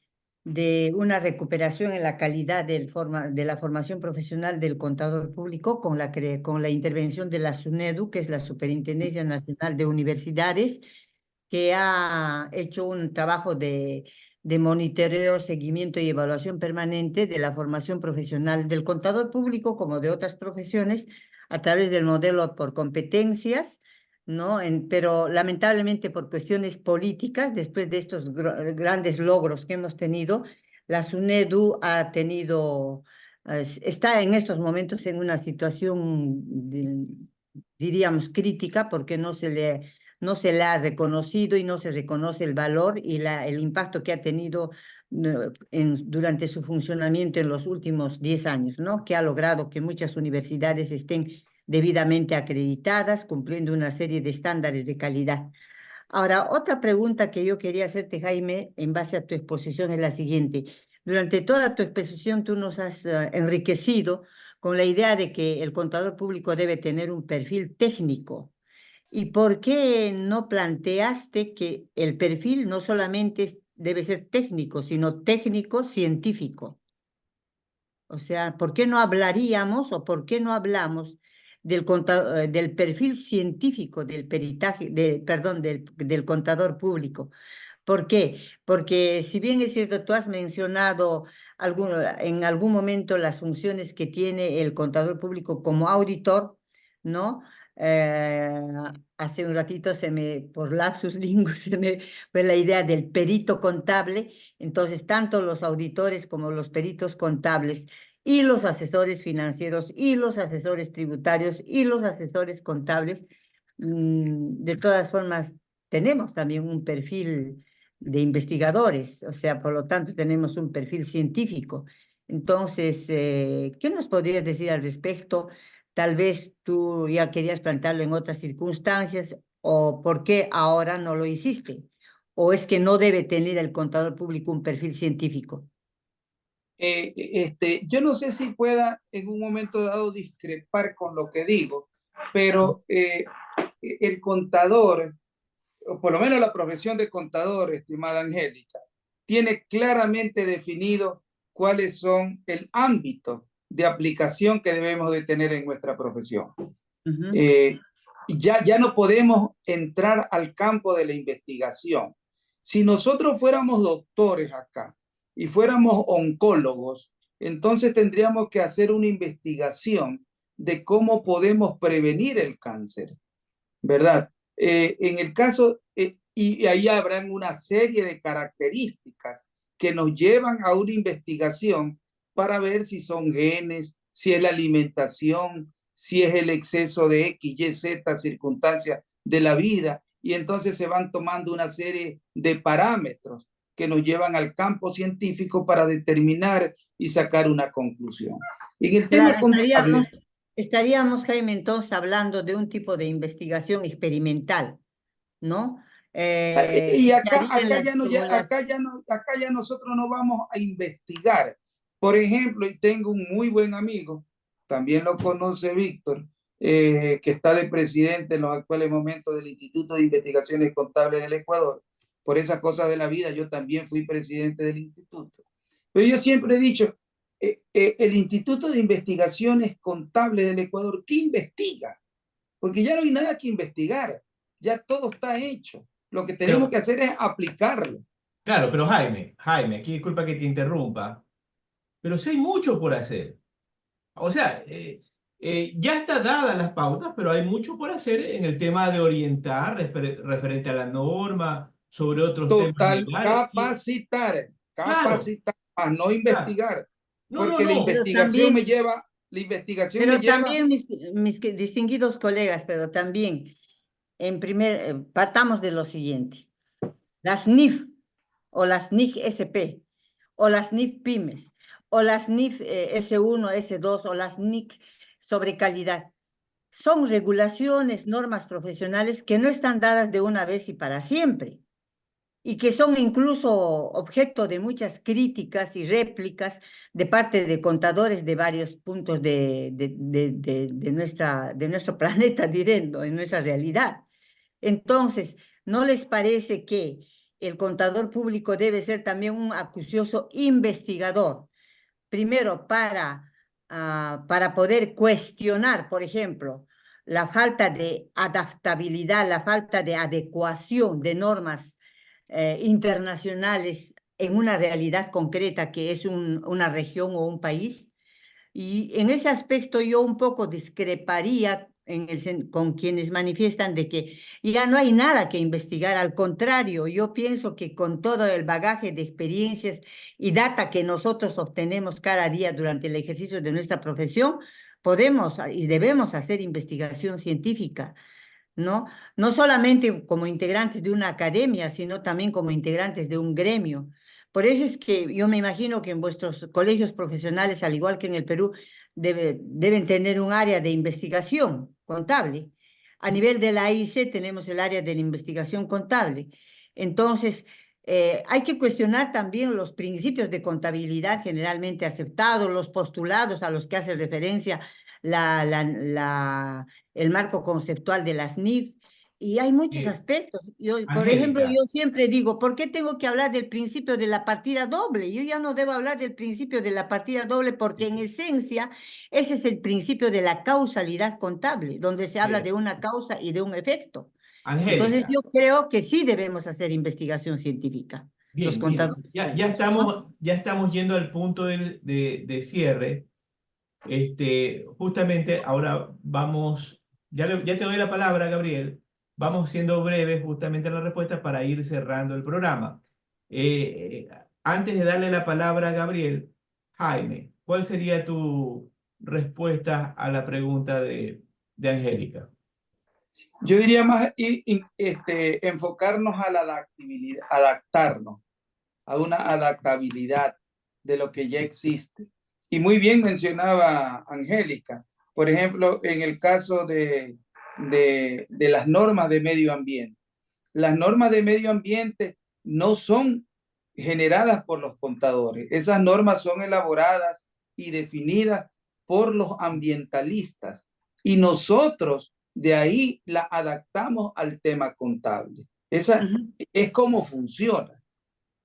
una recuperación en la calidad de la formación profesional del contador público con la intervención de la SUNEDU, que es la Superintendencia Nacional de Universidades, que ha hecho un trabajo de monitoreo, seguimiento y evaluación permanente de la formación profesional del contador público como de otras profesiones a través del modelo por competencias, ¿no? Pero lamentablemente por cuestiones políticas, después de estos grandes logros que hemos tenido, la SUNEDU está en estos momentos en una situación, diríamos, crítica, porque no se le ha reconocido y no se reconoce el valor y el impacto que ha tenido durante su funcionamiento en los últimos 10 años, ¿no? Que ha logrado que muchas universidades estén debidamente acreditadas, cumpliendo una serie de estándares de calidad. Ahora, otra pregunta que yo quería hacerte, Jaime, en base a tu exposición es la siguiente. Durante toda tu exposición tú nos has enriquecido con la idea de que el contador público debe tener un perfil técnico. ¿Y por qué no planteaste que el perfil no solamente debe ser técnico, sino técnico-científico? O sea, ¿por qué no hablaríamos o por qué no hablamos del perfil científico del peritaje, perdón, del contador público? ¿Por qué? Porque si bien es cierto, tú has mencionado en algún momento las funciones que tiene el contador público como auditor, ¿no? Eh, Hace un ratito por lapsus lingus, se me fue la idea del perito contable. Entonces, tanto los auditores como los peritos contables y los asesores financieros, y los asesores tributarios, y los asesores contables. De todas formas, tenemos también un perfil de investigadores, o sea, por lo tanto, tenemos un perfil científico. Entonces, ¿qué nos podrías decir al respecto? Tal vez tú ya querías plantearlo en otras circunstancias, o por qué ahora no lo hiciste, o es que no debe tener el contador público un perfil científico. Yo no sé si pueda en un momento dado discrepar con lo que digo, pero el contador, o por lo menos la profesión de contador, estimada Angélica, tiene claramente definido cuáles son el ámbito de aplicación que debemos de tener en nuestra profesión. Ya no podemos entrar al campo de la investigación. Si nosotros fuéramos doctores acá y fuéramos oncólogos, entonces tendríamos que hacer una investigación de cómo podemos prevenir el cáncer, ¿verdad? En el caso, y ahí habrán una serie de características que nos llevan a una investigación para ver si son genes, si es la alimentación, si es el exceso de X, Y, Z circunstancias de la vida, y entonces se van tomando una serie de parámetros que nos llevan al campo científico para determinar y sacar una conclusión. En el tema Claro, contable, estaríamos, Jaime, entonces hablando de un tipo de investigación experimental, ¿no? y acá ya nosotros no vamos a investigar. Por ejemplo, y tengo un muy buen amigo, también lo conoce Víctor, que está de presidente en los actuales momentos del Instituto de Investigaciones Contables del Ecuador. Por esas cosas de la vida, yo también fui presidente del instituto. Pero yo siempre he dicho, el Instituto de Investigaciones Contables del Ecuador, ¿qué investiga? Porque ya no hay nada que investigar, ya todo está hecho. Lo que tenemos Pero, que hacer es aplicarlo. claro, pero Jaime, aquí disculpa que te interrumpa, pero sí hay mucho por hacer. O sea, ya está dadas las pautas, pero hay mucho por hacer en el tema de orientar referente a la norma, sobre otros temas Total, legales. Y, capacitar, claro, capacitar, a no claro. investigar, No, no, porque no. la investigación me Pero lleva, también mis distinguidos colegas, pero también, partamos de lo siguiente. Las NIF, o las NIC SP, o las NIF pymes, o las NIF S1, S2, o las NIC sobre calidad. Son regulaciones, normas profesionales que no están dadas de una vez y para siempre, y que son incluso objeto de muchas críticas y réplicas de parte de contadores de varios puntos de nuestro planeta, diré, en nuestra realidad. Entonces, ¿no les parece que el contador público debe ser también un acucioso investigador? Primero, para poder cuestionar, por ejemplo, la falta de adaptabilidad, la falta de adecuación de normas internacionales en una realidad concreta que es una región o un país. Y en ese aspecto yo un poco discreparía con quienes manifiestan de que ya no hay nada que investigar. Al contrario, yo pienso que con todo el bagaje de experiencias y data que nosotros obtenemos cada día durante el ejercicio de nuestra profesión, podemos y debemos hacer investigación científica, ¿no? No solamente como integrantes de una academia, sino también como integrantes de un gremio. Por eso es que yo me imagino que en vuestros colegios profesionales, al igual que en el Perú, deben tener un área de investigación contable. A nivel de la AIC tenemos el área de la investigación contable. Entonces, hay que cuestionar también los principios de contabilidad generalmente aceptados, los postulados a los que hace referencia el marco conceptual de las NIF, y hay muchos Eh, aspectos. Por ejemplo, Angélica, yo siempre digo, ¿por qué tengo que hablar del principio de la partida doble? Yo ya no debo hablar del principio de la partida doble porque en esencia ese es el principio de la causalidad contable, donde se habla de una causa y de un efecto. Entonces Angélica, yo creo que sí debemos hacer investigación científica, los bien, mire, contadores ya públicos, ¿no? estamos yendo al punto de cierre. Justamente ahora vamos, ya te doy la palabra, Gabriel. Vamos siendo breves justamente en la respuesta para ir cerrando el programa. Antes de darle la palabra a Gabriel, Jaime, ¿Cuál sería tu respuesta a la pregunta de Angélica? Yo diría más enfocarnos a la adaptabilidad, adaptarnos a una adaptabilidad de lo que ya existe. Y muy bien mencionaba Angélica, por ejemplo, en el caso de las normas de medio ambiente. Las normas de medio ambiente no son generadas por los contadores. Esas normas son elaboradas y definidas por los ambientalistas. Y nosotros de ahí la adaptamos al tema contable. Esa es como funciona.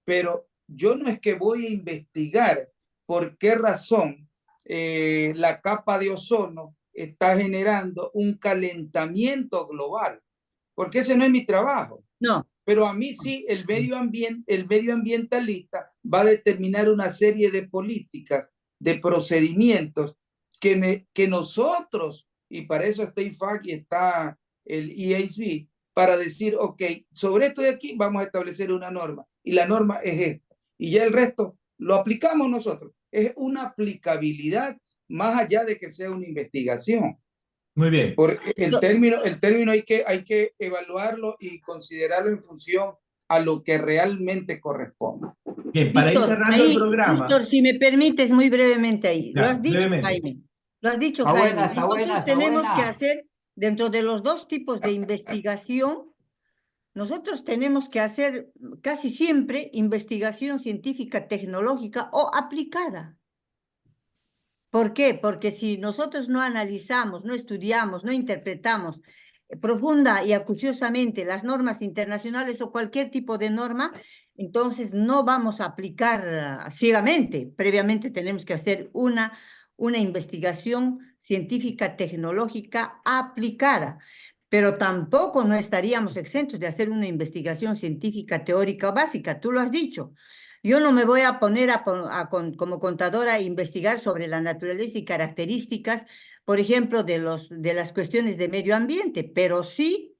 Pero yo no es que voy a investigar por qué razón la capa de ozono está generando un calentamiento global, porque ese no es mi trabajo. No. Pero a mí sí, el medioambientalista va a determinar una serie de políticas, de procedimientos que nosotros, y para eso está IFAC y está el EASB, para decir, ok, sobre esto de aquí vamos a establecer una norma, y la norma es esta, y ya el resto lo aplicamos nosotros. Es una aplicabilidad más allá de que sea una investigación. Muy bien. Por el término hay que evaluarlo y considerarlo en función a lo que realmente corresponde. Bien, para ir Víctor, cerrando el programa. Víctor, si me permites muy brevemente ahí. Lo Ya, has dicho, brevemente. Jaime. Lo has dicho, Está Jaime. buena, está buena, Nosotros está tenemos que buena. hacer, dentro de los dos tipos de investigación, nosotros tenemos que hacer casi siempre investigación científica, tecnológica o aplicada. ¿Por qué? Porque si nosotros no analizamos, no estudiamos, no interpretamos profunda y acuciosamente las normas internacionales o cualquier tipo de norma, entonces no vamos a aplicar ciegamente. Previamente tenemos que hacer una investigación científica, tecnológica aplicada. Pero tampoco no estaríamos exentos de hacer una investigación científica, teórica o básica. Tú lo has dicho. Yo no me voy a poner como contadora a investigar sobre la naturaleza y características, por ejemplo, de las cuestiones de medio ambiente, pero sí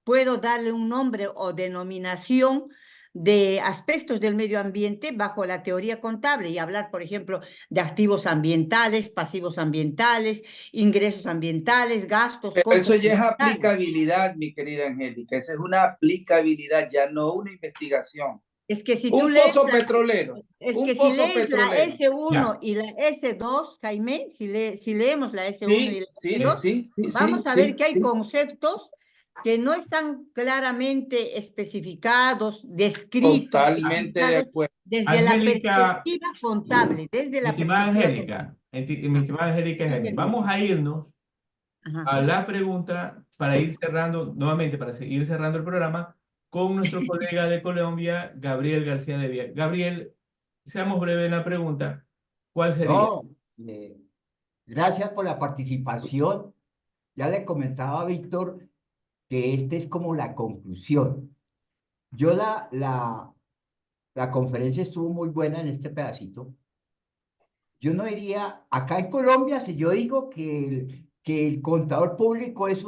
puedo darle un nombre o denominación de aspectos del medio ambiente bajo la teoría contable y hablar, por ejemplo, de activos ambientales, pasivos ambientales, ingresos ambientales, gastos, Pero costos eso ya es ambientales. aplicabilidad, mi querida Angélica. Esa es una aplicabilidad, ya no una investigación. Es que si tú Un lees pozo petrolero. es Un que si pozo lees la petrolero. S1 Ya. y la S2, Jaime, si leemos la S1 y la Sí, S2, vamos a ver que hay conceptos que no están claramente especificados, descritos, totalmente de explicados acuerdo. desde la Angélica, perspectiva contable, desde mi la estimada perspectiva Angélica, mi estimada Angélica Jaime, vamos a irnos Ajá. a la pregunta para ir cerrando, nuevamente, para seguir cerrando el programa con nuestro colega de Colombia, Gabriel García de Vía. Gabriel, seamos breves en la pregunta. ¿Cuál sería? No, gracias por la participación. Ya le comentaba a Víctor que este es como la conclusión. Yo la conferencia estuvo muy buena en este pedacito. Yo no diría, acá en Colombia, si yo digo que el contador público es es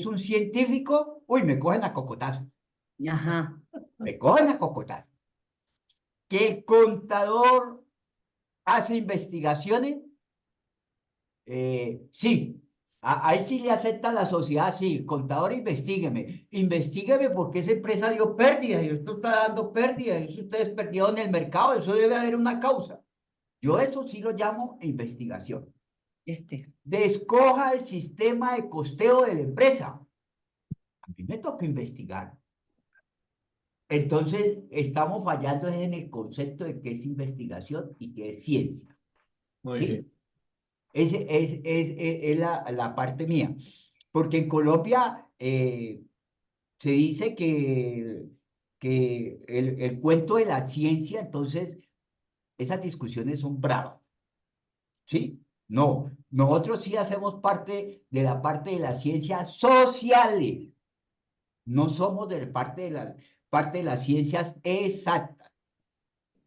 un científico, uy, me cogen a cocotazo. Ajá. Me cogen a cocotazo. Que el contador hace investigaciones, sí. Ahí sí le acepta la sociedad, sí, contador, investígueme porque esa empresa dio pérdida y esto está dando pérdida, y eso está desperdiado en el mercado, eso debe haber una causa. Yo eso sí lo llamo investigación. Descoja el sistema de costeo de la empresa. A mí me toca investigar. Entonces, estamos fallando en el concepto de qué es investigación y qué es ciencia. Muy ¿Sí? bien. Es la parte mía. Porque en Colombia se dice que el cuento de la ciencia, entonces, esas discusiones son bravas. ¿Sí? No, nosotros sí hacemos parte de la las ciencias sociales. No somos de parte de las ciencias exactas.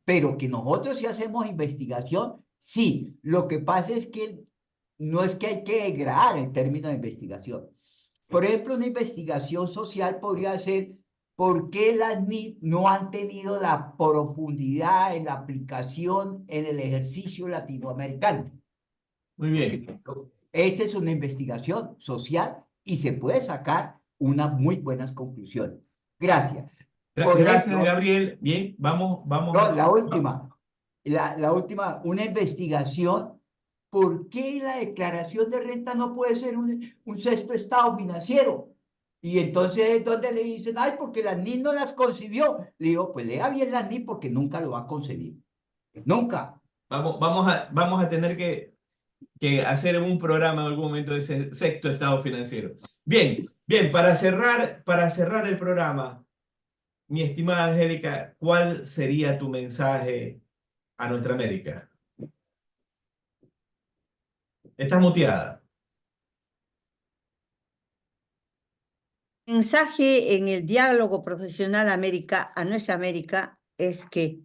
Pero que nosotros sí hacemos investigación, sí. Lo que pasa es que no es que hay que degradar el término de investigación. Por ejemplo, una investigación social podría ser ¿por qué las NIT no han tenido la profundidad en la aplicación en el ejercicio latinoamericano? Muy bien. Esa es una investigación social y se puede sacar unas muy buenas conclusiones. Gracias. Por Gracias, ejemplo, Gabriel. Bien, vamos no, a... la última, una investigación. ¿Por qué la declaración de renta no puede ser un sexto estado financiero? Y entonces, ¿dónde le dicen? Ay, porque la NIT no las concibió. Le digo, pues lea bien la NIT porque nunca lo va a concebir. Nunca. Vamos a tener que hacer un programa en algún momento de ese sexto estado financiero. Bien, bien, para cerrar el programa, mi estimada Angélica, ¿cuál sería tu mensaje a nuestra América? Estás muteada. Mensaje en el diálogo profesional América, a nuestra América, es que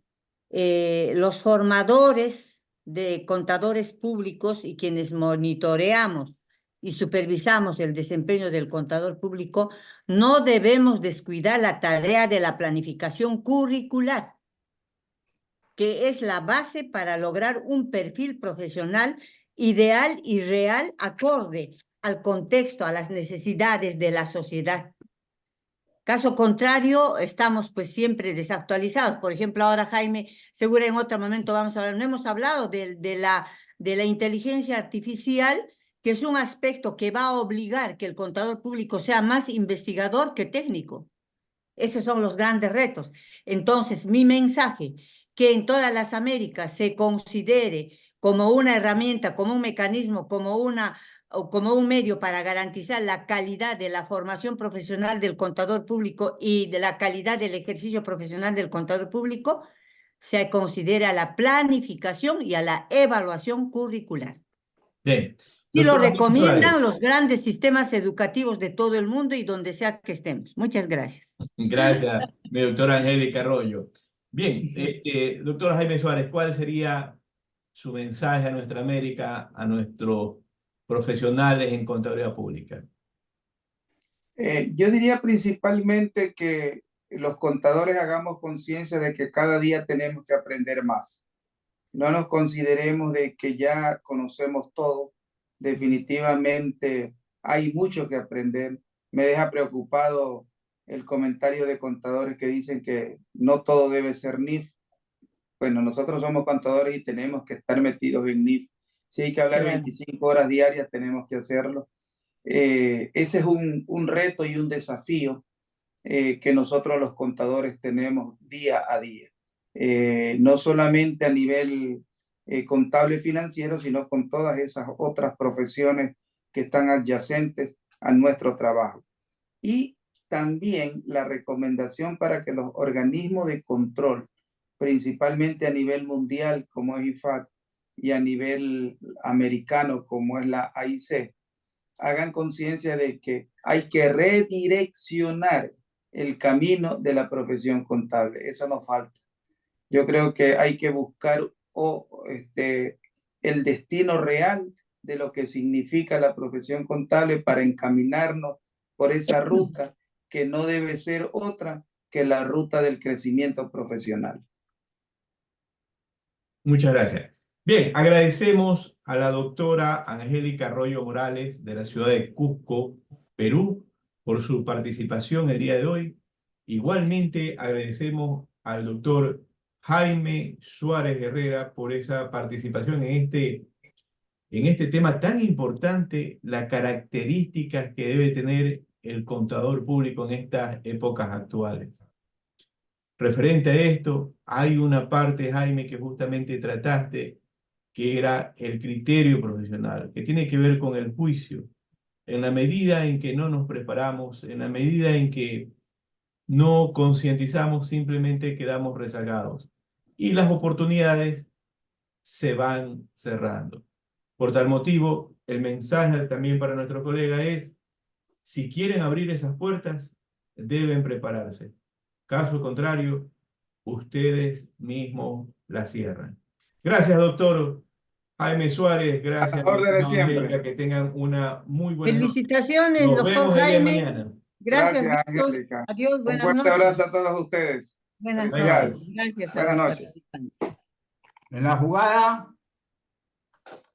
los formadores de contadores públicos y quienes monitoreamos y supervisamos el desempeño del contador público, no debemos descuidar la tarea de la planificación curricular, que es la base para lograr un perfil profesional ideal y real acorde al contexto, a las necesidades de la sociedad. Caso contrario, estamos pues siempre desactualizados. Por ejemplo, ahora Jaime, seguro en otro momento vamos a hablar, no hemos hablado de la inteligencia artificial, que es un aspecto que va a obligar que el contador público sea más investigador que técnico. Esos son los grandes retos. Entonces, mi mensaje, que en todas las Américas se considere como una herramienta, como un mecanismo, como un medio para garantizar la calidad de la formación profesional del contador público y de la calidad del ejercicio profesional del contador público, se considera la planificación y a la evaluación curricular. Bien. Y lo Doctora Jaime Suárez. recomiendan los grandes sistemas educativos de todo el mundo y donde sea que estemos. Muchas gracias. Gracias, mi doctora Angélica Arroyo. Bien, doctora Jaime Suárez, ¿cuál sería su mensaje a nuestra América, a nuestros profesionales en contaduría pública? Yo diría principalmente que los contadores hagamos conciencia de que cada día tenemos que aprender más. No nos consideremos de que ya conocemos todo. Definitivamente hay mucho que aprender. Me deja preocupado el comentario de contadores que dicen que no todo debe ser NIF. Bueno, nosotros somos contadores y tenemos que estar metidos en NIF. Si hay que hablar Claro. 25 horas diarias, tenemos que hacerlo. Ese es un reto y un desafío que nosotros los contadores tenemos día a día. No solamente a nivel contable financiero, sino con todas esas otras profesiones que están adyacentes a nuestro trabajo. Y también la recomendación para que los organismos de control, principalmente a nivel mundial como es IFAT y a nivel americano como es la AIC, hagan conciencia de que hay que redireccionar el camino de la profesión contable. Eso nos falta. Yo creo que hay que buscar el destino real de lo que significa la profesión contable para encaminarnos por esa ruta que no debe ser otra que la ruta del crecimiento profesional. Muchas gracias. Bien, agradecemos a la doctora Angélica Arroyo Morales de la ciudad de Cusco, Perú, por su participación el día de hoy. Igualmente agradecemos al doctor Jaime Suárez Herrera por esa participación en este tema tan importante, las características que debe tener el contador público en estas épocas actuales. Referente a esto, hay una parte, Jaime, que justamente trataste, que era el criterio profesional, que tiene que ver con el juicio. En la medida en que no nos preparamos, en la medida en que no concientizamos, simplemente quedamos rezagados. Y las oportunidades se van cerrando. Por tal motivo, el mensaje también para nuestro colega es, si quieren abrir esas puertas, deben prepararse. Caso contrario, ustedes mismos la cierran. Gracias, doctor Jaime Suárez. Gracias, A la orden de doctora siempre. Angélica. Que tengan una muy buena noche. Felicitaciones, Nos doctor vemos el día de Jaime. mañana. Gracias, Gracias, Víctor. Angélica. Adiós, Un buenas fuerte noches. abrazo a todos ustedes. Buenas Felicidades. noches. Gracias a Buenas los noches. participantes. En la jugada.